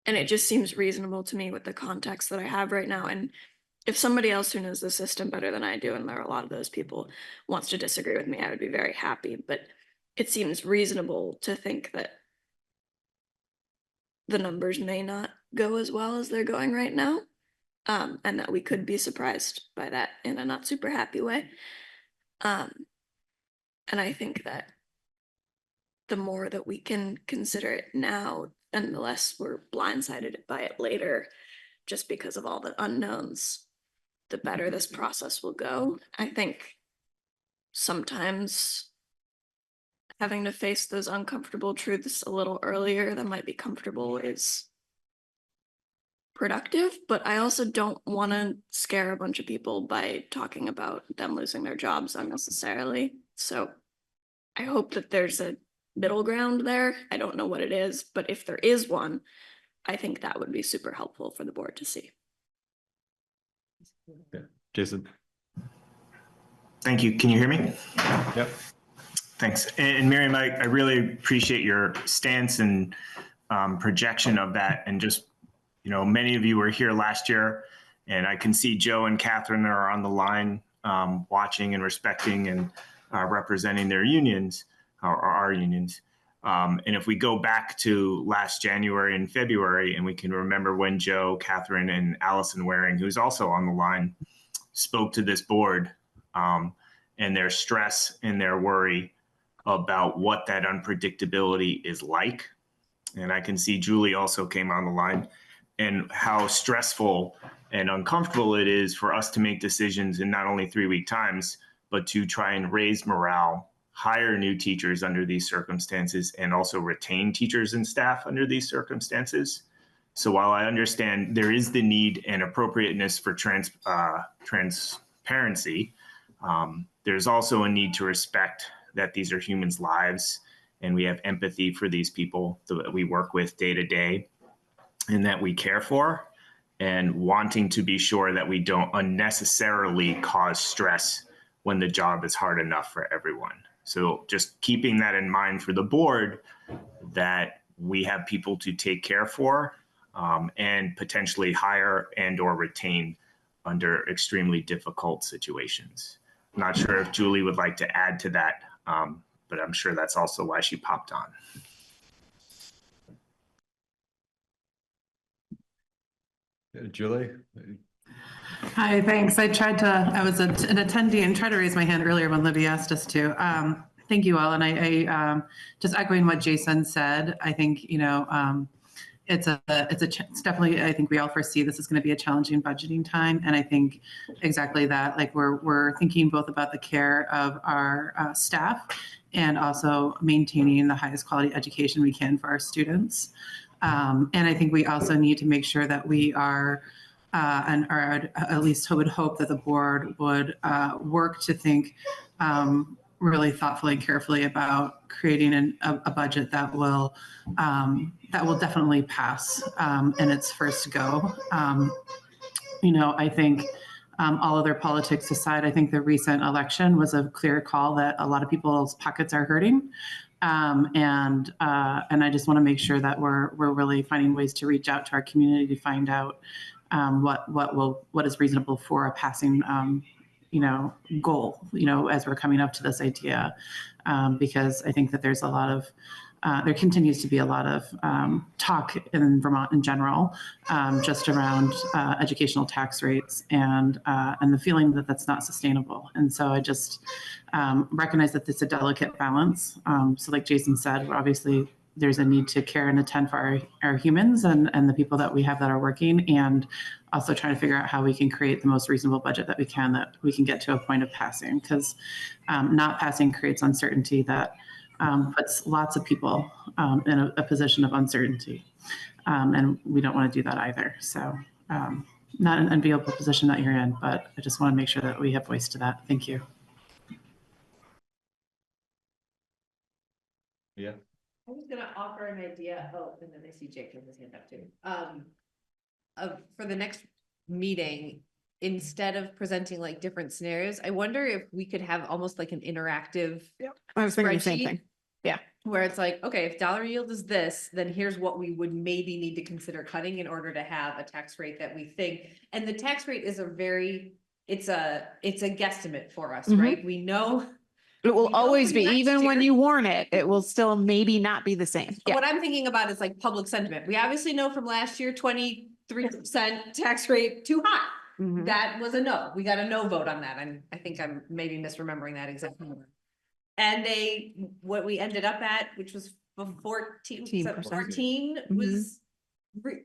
it just seems reasonable to me with the context that I have right now. And if somebody else who knows the system better than I do, and there are a lot of those people, wants to disagree with me, I would be very happy. But it seems reasonable to think that the numbers may not go as well as they're going right now, and that we could be surprised by that in a not super happy way. And I think that the more that we can consider it now, and the less we're blindsided by it later, just because of all the unknowns, the better this process will go. I think sometimes having to face those uncomfortable truths a little earlier than might be comfortable is productive, but I also don't want to scare a bunch of people by talking about them losing their jobs unnecessarily. So I hope that there's a middle ground there. I don't know what it is, but if there is one, I think that would be super helpful for the board to see. Yeah. Jason. Thank you. Can you hear me? Yep. Thanks. And Miriam, I really appreciate your stance and projection of that. And just, you know, many of you were here last year, and I can see Joe and Catherine are on the line watching and respecting and representing their unions, or our unions. And if we go back to last January and February, and we can remember when Joe, Catherine, and Allison Waring, who's also on the line, spoke to this board and their stress and their worry about what that unpredictability is like. And I can see Julie also came on the line, and how stressful and uncomfortable it is for us to make decisions in not only 3-week times, but to try and raise morale, hire new teachers under these circumstances, and also retain teachers and staff under these circumstances. So while I understand there is the need and appropriateness for transparency, there's also a need to respect that these are humans' lives, and we have empathy for these people that we work with day to day and that we care for, and wanting to be sure that we don't unnecessarily cause stress when the job is hard enough for everyone. So just keeping that in mind for the board, that we have people to take care for and potentially hire and or retain under extremely difficult situations. I'm not sure if Julie would like to add to that, but I'm sure that's also why she popped on. Julie? Hi, thanks. I was an attendee and tried to raise my hand earlier when Libby asked us to. Thank you all. And I just echoing what Jason said, I think, you know, it's definitely, I think we all foresee this is going to be a challenging budgeting time. And I think exactly that, like we're thinking both about the care of our staff and also maintaining the highest quality education we can for our students. And I think we also need to make sure that we are, or at least would hope that the board would work to think really thoughtfully and carefully about creating a budget that will definitely pass in its first go. I think all other politics aside, I think the recent election was a clear call that a lot of people's pockets are hurting. And I just want to make sure that we're really finding ways to reach out to our community to find out what is reasonable for a passing goal, as we're coming up to this idea, because I think that there's a lot of there continues to be a lot of talk in Vermont in general, just around educational tax rates and the feeling that that's not sustainable. And so I just recognize that it's a delicate balance. So like Jason said, obviously there's a need to care and attend for our humans and the people that we have that are working, and also trying to figure out how we can create the most reasonable budget that we can get to a point of passing, because not passing creates uncertainty that puts lots of people in a position of uncertainty. And we don't want to do that either. So not an enviable position that you're in, but I just want to make sure that we have voice to that. Thank you. Yeah. I was gonna offer an idea, and then I see Jake with his hand up too. For the next meeting, instead of presenting like different scenarios, I wonder if we could have almost like an interactive I was thinking the same spreadsheet. thing. Yeah. Where it's like, okay, if dollar yield is this, then here's what we would maybe need to consider cutting in order to have a tax rate that we think. And the tax rate is it's a guesstimate for us, Mhm. right? We know. It will We know always for be, next even when year- you warn it, it will still maybe not be the same. Yeah. What I'm thinking about is like public sentiment. We obviously know from last year, 23% tax rate too high. Mhm. That was a no. We got a no vote on that. I think I'm maybe misremembering that exact number. And what we ended up at, which was 14 was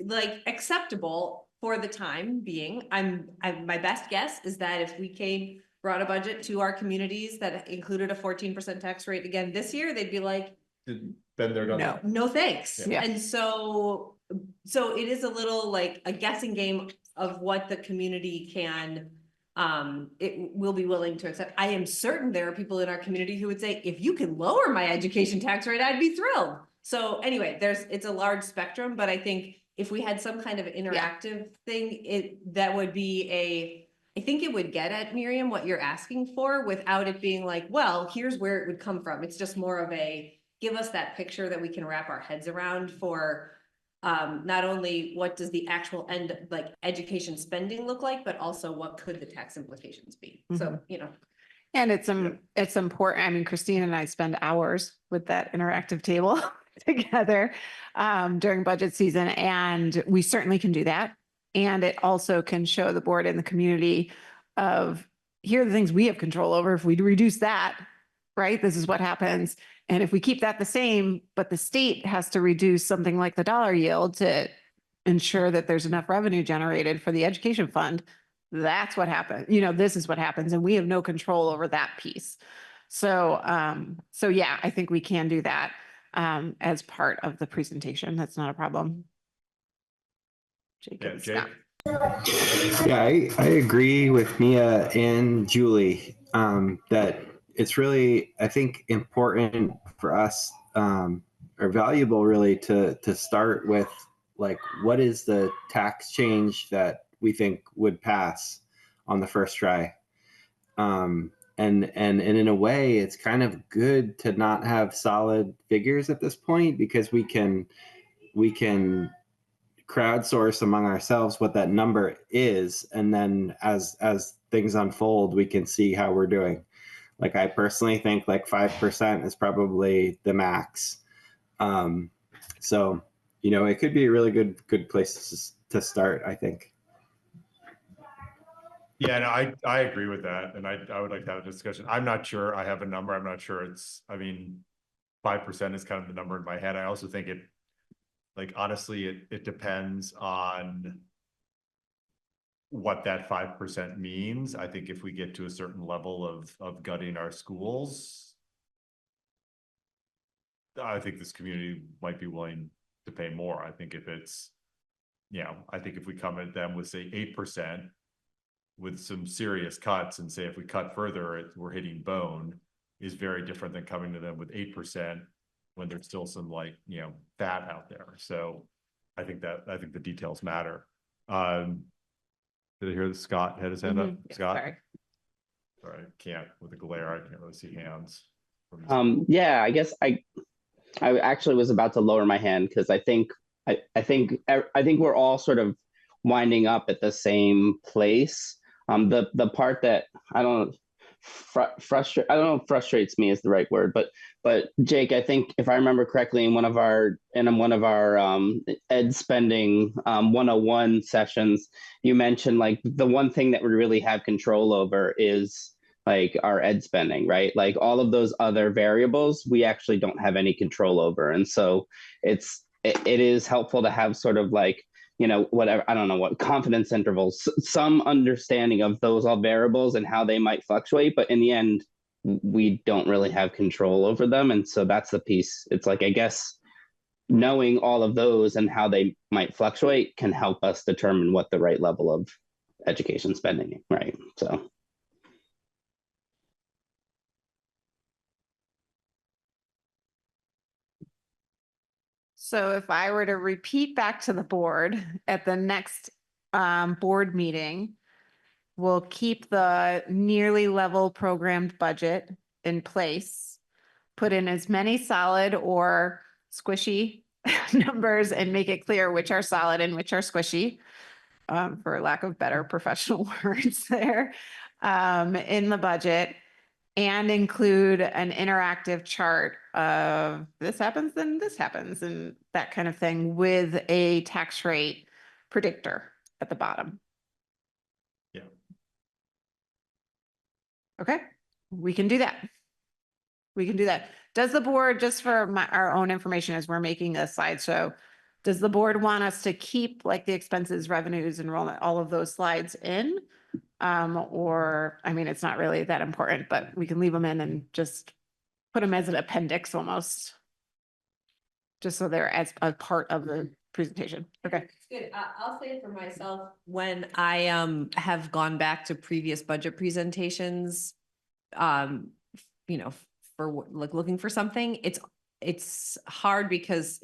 like acceptable for the time being. My best guess is that if we brought a budget to our communities that included a 14% tax rate again this year, they'd be like, Then they're done. no thanks. Yeah. And so it is a little like a guessing game of what the community it will be willing to accept. I am certain there are people in our community who would say, if you can lower my education tax rate, I'd be thrilled. So anyway, it's a large spectrum, but I think if we had some kind of interactive thing, that would be I think it would get at, Miriam, what you're asking for without it being like, well, here's where it would come from. It's just more of give us that picture that we can wrap our heads around for not only what does the actual end, like education spending look like, but also what could the tax implications be? So, And it's important. I mean, Christine and I spend hours with that interactive table together during budget season, and we certainly can do that. And it also can show the board and the community of, here are the things we have control over. If we reduce that, right, this is what happens. And if we keep that the same, but the state has to reduce something like the dollar yield to ensure that there's enough revenue generated for the education fund, that's what happens. This is what happens, and we have no control over that piece. So yeah, I think we can do that as part of the presentation. That's not a problem. Jake and Scott. Yeah, I agree with Mia and Julie that it's really, I think, important for us or valuable really to start with, like, what is the tax change that we think would pass on the first try. And in a way, it's kind of good to not have solid figures at this point, because we can crowdsource among ourselves what that number is, and then as things unfold, we can see how we're doing. Like, I personally think like 5% is probably the max. So it could be a really good place to start, I think. Yeah, no, I agree with that, and I would like to have a discussion. I'm not sure I have a number. I'm not sure 5% is kind of the number in my head. I also think honestly, it depends on what that 5% means. I think if we get to a certain level of gutting our schools, I think this community might be willing to pay more. I think if we come at them with, say, 8% with some serious cuts, and say if we cut further, we're hitting bone, is very different than coming to them with 8% when there's still some fat out there. So I think the details matter. Did I hear that Scott had his hand up? Mhm. Yeah, Scott? sorry. Sorry, I can't, with the glare, I can't really see hands. Yeah, I guess I actually was about to lower my hand because I think we're all sort of winding up at the same place. The part that I don't frustrates me is the right word, but Jake, I think if I remember correctly, in one of our ed spending 101 sessions, you mentioned like the one thing that we really have control over is like our ed spending, right? Like all of those other variables, we actually don't have any control over. And so it is helpful to have sort of like, whatever, I don't know what confidence intervals, some understanding of those all variables and how they might fluctuate. But in the end, we don't really have control over them. And so that's the piece. It's like, I guess, knowing all of those and how they might fluctuate can help us determine what the right level of education spending, right? So. So if I were to repeat back to the board at the next board meeting, we'll keep the nearly level programmed budget in place, put in as many solid or squishy numbers and make it clear which are solid and which are squishy, for lack of better professional words there, in the budget. And include an interactive chart of this happens, then this happens, and that kind of thing with a tax rate predictor at the bottom. Yeah. Okay, we can do that. We can do that. Does the board, just for our own information as we're making a slideshow, does the board want us to keep like the expenses, revenues, enrollment, all of those slides in? Or, I mean, it's not really that important, but we can leave them in and just put them as an appendix almost. Just so they're as a part of the presentation. Okay. Good. I'll say it for myself. When I have gone back to previous budget presentations, for like looking for something, it's hard because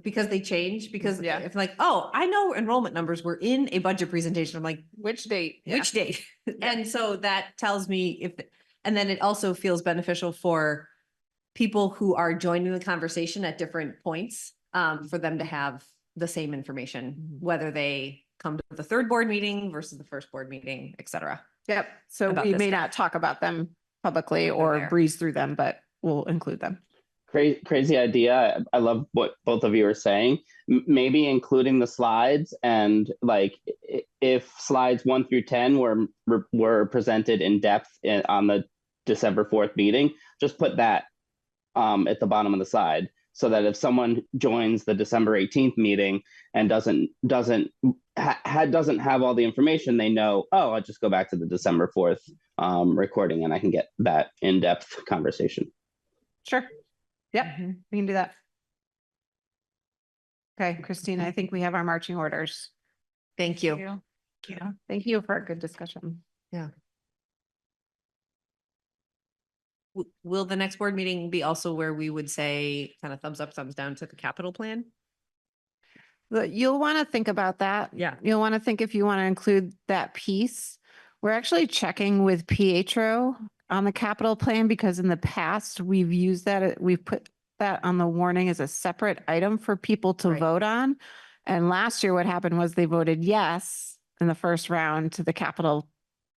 because they change, because if like, oh, I know enrollment numbers were in a budget presentation. I'm like, Which date? which date? And so that tells me and then it also feels beneficial for people who are joining the conversation at different points, for them to have the same information, whether they come to the third board meeting versus the first board meeting, et cetera. Yep. So About we this may stuff. not talk about them publicly or there. breeze through them, but we'll include them. Crazy idea. I love what both of you are saying. Maybe including the slides, and like if slides 1 through 10 were presented in depth on the December 4th meeting, just put that at the bottom of the slide, so that if someone joins the December 18th meeting and doesn't have all the information, they know, oh, I'll just go back to the December 4th recording and I can get that in-depth conversation. Sure. Yep, we can do that. Okay, Christina, I think we have our marching orders. Thank you. Yeah, thank you for a good discussion. Will the next board meeting be also where we would say kind of thumbs up, thumbs down to the capital plan? You'll want to think about that. Yeah. You'll want to think if you want to include that piece. We're actually checking with Pietro on the capital plan because in the past we've used that, we've put that on the warning as a separate item for people to Right. vote on. And last year what happened was they voted yes in the first round to the capital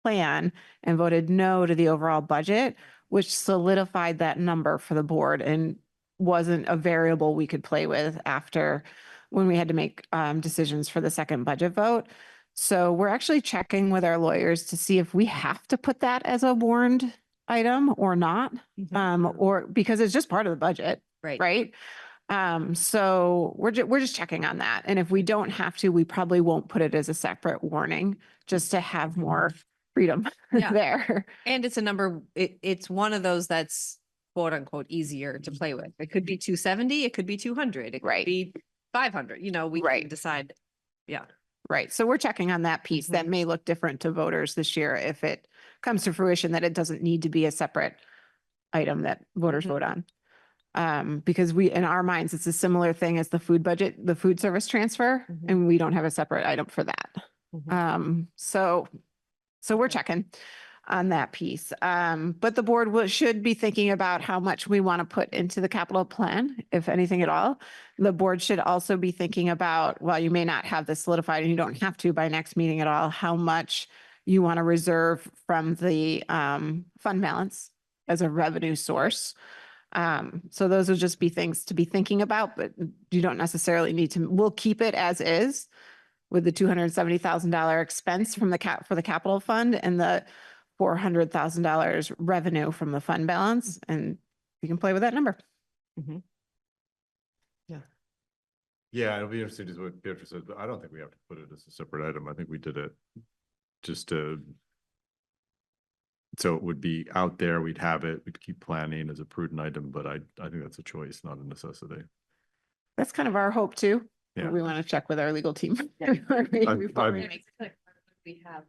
plan and voted no to the overall budget, which solidified that number for the board and wasn't a variable we could play with after when we had to make decisions for the second budget vote. So we're actually checking with our lawyers to see if we have to put that as a warned item or not, or because it's just part of the budget, Right. right? So we're just checking on that. And if we don't have to, we probably won't put it as a separate warning just to have more freedom Yeah. there. And it's a number, it's one of those that's quote unquote easier to play with. It could be 270, it could be 200, it could Right. be 500, we Right. can decide. Yeah. Right. So we're checking on that piece. That may look different to voters this year if it comes to fruition that it doesn't need to be a separate item that voters vote on. Because in our minds, it's a similar thing as the food budget, the food service transfer, and we don't have a separate item for that. So we're checking on that piece. But the board should be thinking about how much we want to put into the capital plan, if anything at all. The board should also be thinking about, while you may not have this solidified and you don't have to by next meeting at all, how much you want to reserve from the fund balance as a revenue source. So those will just be things to be thinking about, but you don't necessarily need to, we'll keep it as is with the $270,000 expense from for the capital fund and the $400,000 revenue from the fund balance, and you can play with that number. Yeah, it'll be interesting to see what Beatrice said, but I don't think we have to put it as a separate item. I think we did it just to, so it would be out there, we'd have it, we'd keep planning as a prudent item, but I think that's a choice, not a necessity. That's kind of our hope too. Yeah. We want to check with our legal team. We have,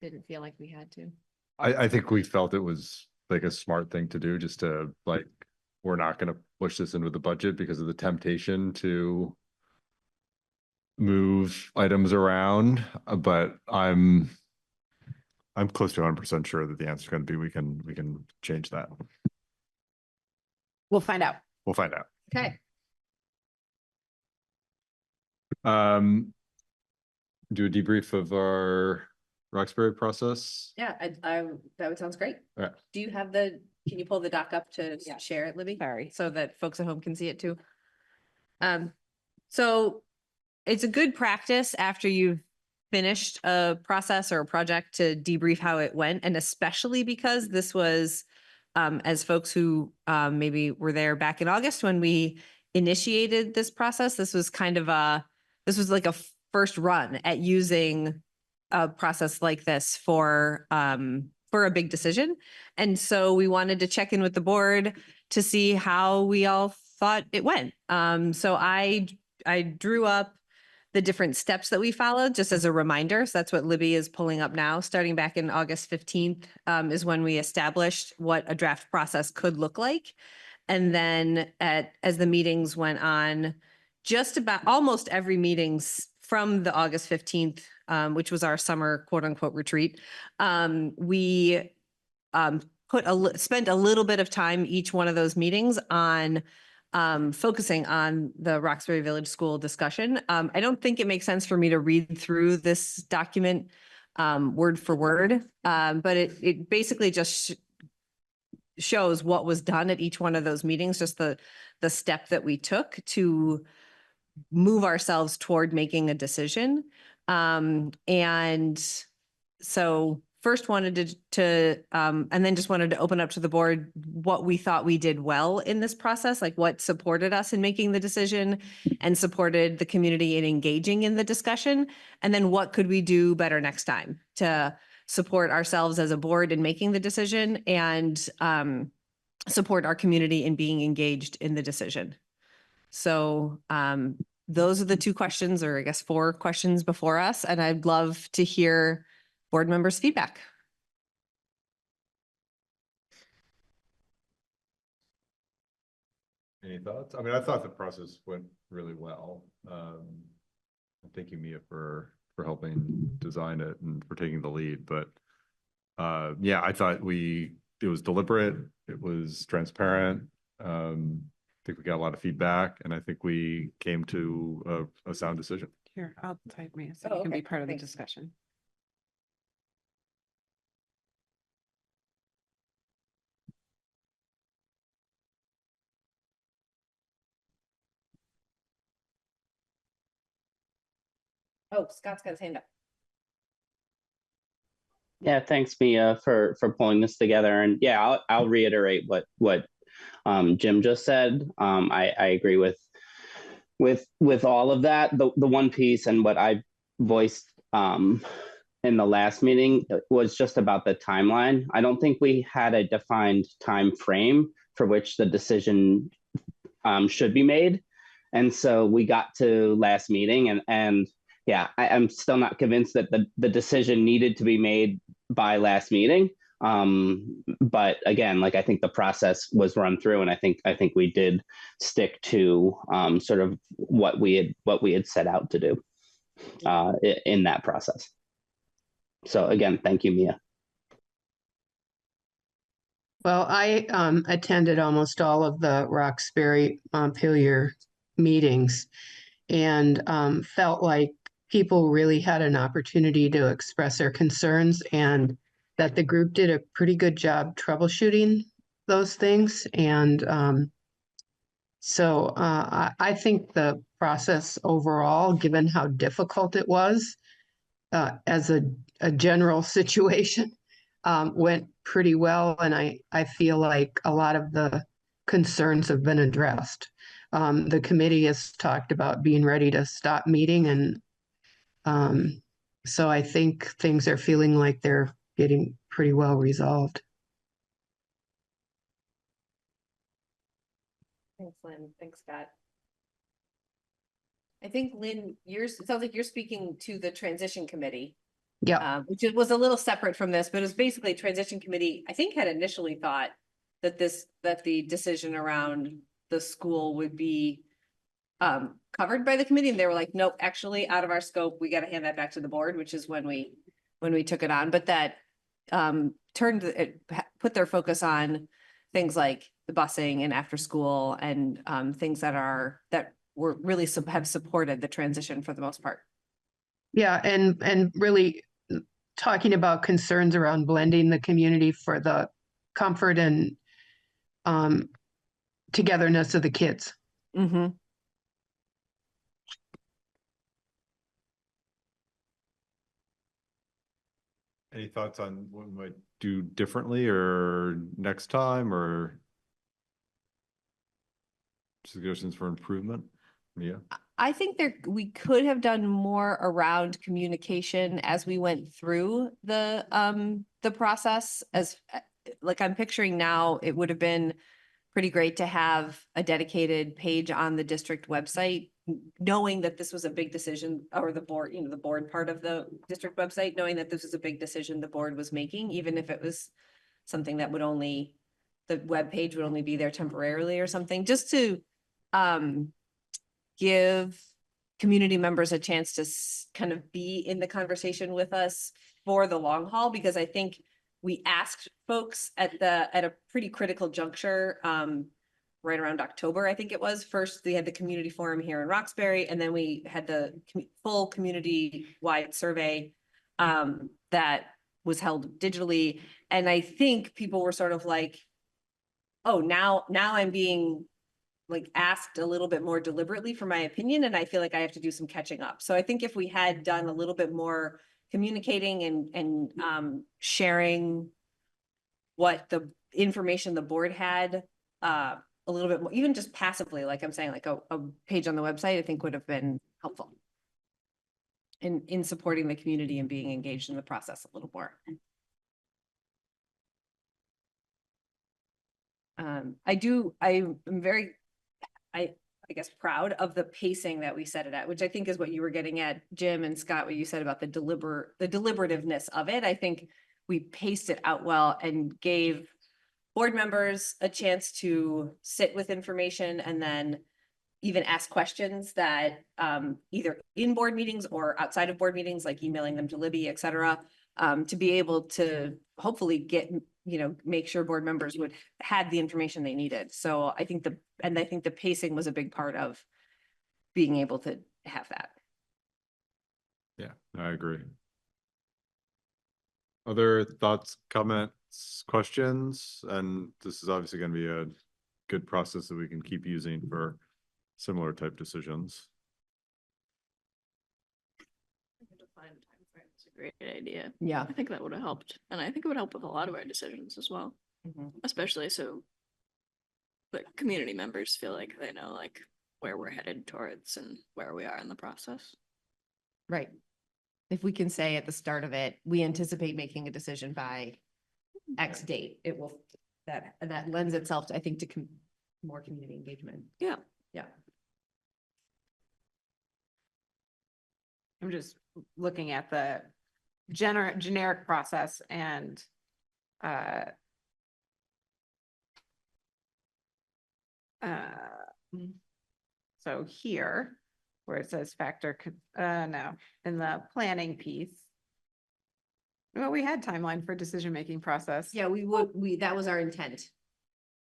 didn't feel like we had to. I think we felt it was like a smart thing to do, just to like, we're not going to push this into the budget because of the temptation to move items around, but I'm close to 100% sure that the answer is going to be we can change that. We'll find out. We'll find out. Okay. Do a debrief of our Roxbury process. Yeah, that would sounds great. Yeah. Do you have can you pull the doc up to share it, Libby? Sorry. So that folks at home can see it too. So it's a good practice after you've finished a process or a project to debrief how it went. And especially because this was, as folks who maybe were there back in August when we initiated this process, this was like a first run at using a process like this for a big decision. And so we wanted to check in with the board to see how we all thought it went. So I drew up the different steps that we followed just as a reminder. So that's what Libby is pulling up now. Starting back in August 15th is when we established what a draft process could look like. And then as the meetings went on, just about almost every meetings from the August 15th, which was our summer quote unquote retreat, we spent a little bit of time each one of those meetings on focusing on the Roxbury Village School discussion. I don't think it makes sense for me to read through this document word for word, but it basically just shows what was done at each one of those meetings, just the step that we took to move ourselves toward making a decision. And so first wanted to and then just wanted to open up to the board what we thought we did well in this process, like what supported us in making the decision and supported the community in engaging in the discussion. And then what could we do better next time to support ourselves as a board in making the decision and support our community in being engaged in the decision. So those are the two questions, or I guess 4 questions before us. And I'd love to hear board members' feedback. Any thoughts? I mean, I thought the process went really well. Thank you, Mia, for helping design it and for taking the lead. But yeah, I thought it was deliberate. It was transparent. I think we got a lot of feedback, and I think we came to a sound decision. Here, I'll type me so you can be part of the discussion. Oh, Scott's got his hand up. Yeah, thanks, Mia, for pulling this together. And yeah, I'll reiterate what Jim just said. I agree with all of that. The one piece and what I voiced in the last meeting was just about the timeline. I don't think we had a defined time frame for which the decision should be made. And so we got to last meeting and yeah, I'm still not convinced that the decision needed to be made by last meeting. But again, like I think the process was run through, and I think we did stick to sort of what we had set out to do. in that process. So again, thank you, Mia. Well, I attended almost all of the Roxbury Montpelier meetings and felt like people really had an opportunity to express their concerns and that the group did a pretty good job troubleshooting those things. And so I think the process overall, given how difficult it was as a general situation, went pretty well. And I feel like a lot of the concerns have been addressed. The committee has talked about being ready to stop meeting. And so I think things are feeling like they're getting pretty well resolved. Thanks, Lynn. Thanks, Scott. I think, Lynn, it sounds like you're speaking to the transition committee. Yeah. Which was a little separate from this, but it was basically transition committee, I think, had initially thought that the decision around the school would be covered by the committee, and they were like, nope, actually out of our scope, we got to hand that back to the board, which is when we took it on. But that put their focus on things like the busing and after school and things that were really have supported the transition for the most part. Yeah, and really talking about concerns around blending the community for the comfort and togetherness of the kids. Mm-hmm. Any thoughts on what we might do differently or next time, or suggestions for improvement? Yeah. I think we could have done more around communication as we went through the process. As like I'm picturing now, it would have been pretty great to have a dedicated page on the district website, knowing that this was a big decision, or the board, the board part of the district website, knowing that this was a big decision the board was making, even if it was something that the web page would only be there temporarily or something, just to give community members a chance to kind of be in the conversation with us for the long haul, because I think we asked folks at a pretty critical juncture, right around October, I think it was. First, we had the community forum here in Roxbury, and then we had the full community-wide survey that was held digitally. And I think people were sort of like, oh, now I'm being like asked a little bit more deliberately for my opinion, and I feel like I have to do some catching up. So I think if we had done a little bit more communicating and sharing what the information the board had, a little bit more, even just passively, like I'm saying, like a page on the website, I think would have been helpful in supporting the community and being engaged in the process a little more. I'm very, I guess, proud of the pacing that we set it at, which I think is what you were getting at, Jim and Scott, what you said about the deliberativeness of it. I think we paced it out well and gave board members a chance to sit with information and then even ask questions that either in board meetings or outside of board meetings, like emailing them to Libby, et cetera, to be able to hopefully get, make sure board members had the information they needed. So I think the pacing was a big part of being able to have that. Yeah, I agree. Other thoughts, comments, questions? And this is obviously going to be a good process that we can keep using for similar type decisions. It's a great idea. Yeah. I think that would have helped. And I think it would help with a lot of our decisions as well. Especially so the community members feel like they know like where we're headed towards and where we are in the process. Right. If we can say at the start of it, we anticipate making a decision by X date, it will, that lends itself to, I think, to more community engagement. Yeah. Yeah. I'm just looking at the generic process and so here, where it says no, in the planning piece. Well, we had timeline for decision-making process. Yeah, that was our intent.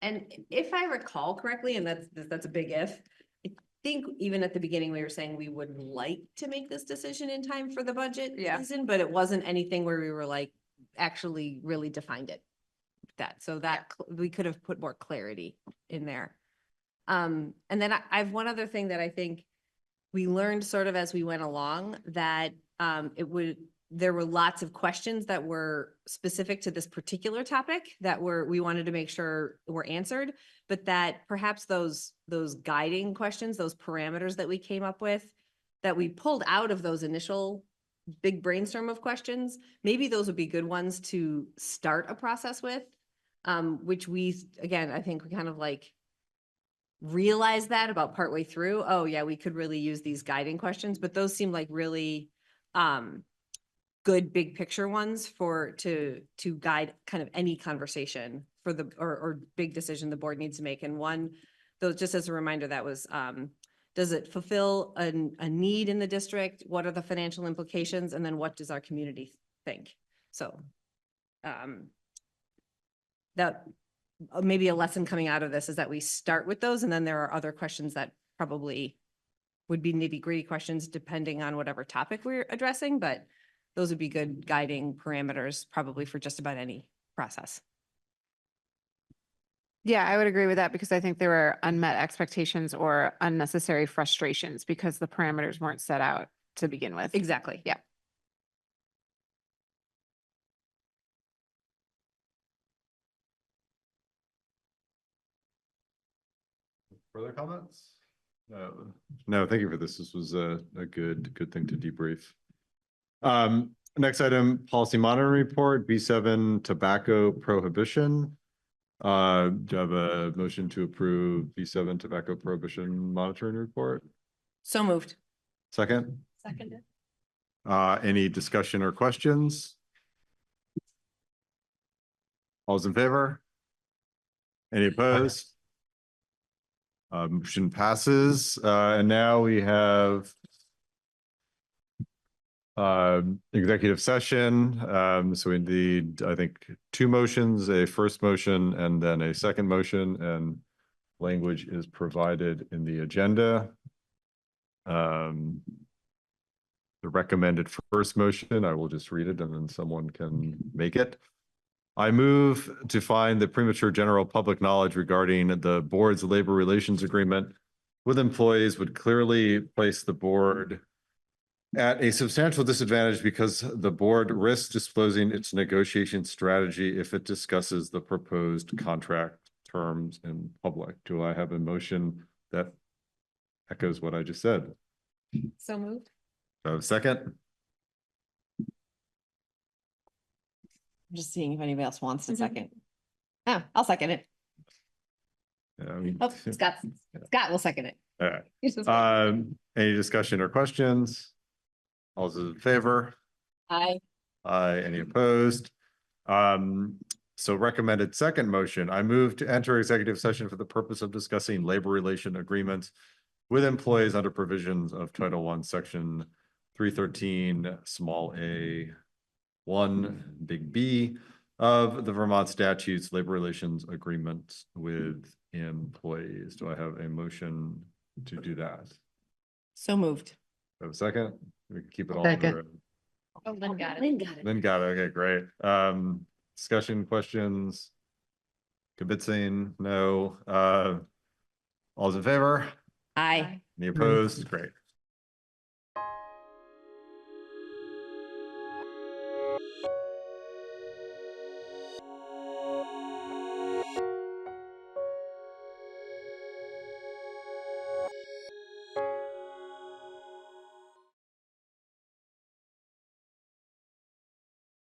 And if I recall correctly, and that's a big if, I think even at the beginning, we were saying we would like to make this decision in time for the budget Yeah. season, but it wasn't anything where we were like, actually really defined it. We could have put more clarity in there. And then I have one other thing that I think we learned sort of as we went along, that there were lots of questions that were specific to this particular topic that we wanted to make sure were answered, but that perhaps those guiding questions, those parameters that we came up with, that we pulled out of those initial big brainstorm of questions, maybe those would be good ones to start a process with, which I think we kind of like realized that about partway through. Oh yeah, we could really use these guiding questions, but those seem like really good big picture ones to guide kind of any conversation for or big decision the board needs to make. And one, though, just as a reminder, that was, does it fulfill a need in the district? What are the financial implications? And then what does our community think? So that maybe a lesson coming out of this is that we start with those, and then there are other questions that probably would be nitty-gritty questions depending on whatever topic we're addressing, but those would be good guiding parameters probably for just about any process. Yeah, I would agree with that because I think there were unmet expectations or unnecessary frustrations because the parameters weren't set out to begin with. Exactly. Yeah. Further comments? No, thank you for this. This was a good thing to debrief. Next item, policy monitoring report, B7 tobacco prohibition. Do you have a motion to approve B7 tobacco prohibition monitoring report? So moved. Second? Seconded. Any discussion or questions? All's in favor? Any opposed? Motion passes. And now we have executive session. So we need, I think, two motions, a first motion and then a second motion, and language is provided in the agenda. The recommended first motion, I will just read it and then someone can make it. I move to find the premature general public knowledge regarding the board's labor relations agreement with employees would clearly place the board at a substantial disadvantage because the board risks disclosing its negotiation strategy if it discusses the proposed contract terms in public. Do I have a motion that echoes what I just said? So moved. Do I have a second? I'm just seeing if anybody else wants a second. Oh, I'll second it. Oh, Scott will second it. All right. Any discussion or questions? All those in favor? Aye. Aye. Any opposed? So recommended second motion, I move to enter executive session for the purpose of discussing labor relation agreements with employees under provisions of Title I, Section 313, small a 1, big B of the Vermont statutes, labor relations agreements with employees. Do I have a motion to do that? So moved. Do I have a second? We can keep it all. Second. Under. Oh, Lynn got it. Lynn got it. Then got it. Okay, great. Discussion, questions? Kibitzing? No. All's in favor? Aye. Any opposed? Great.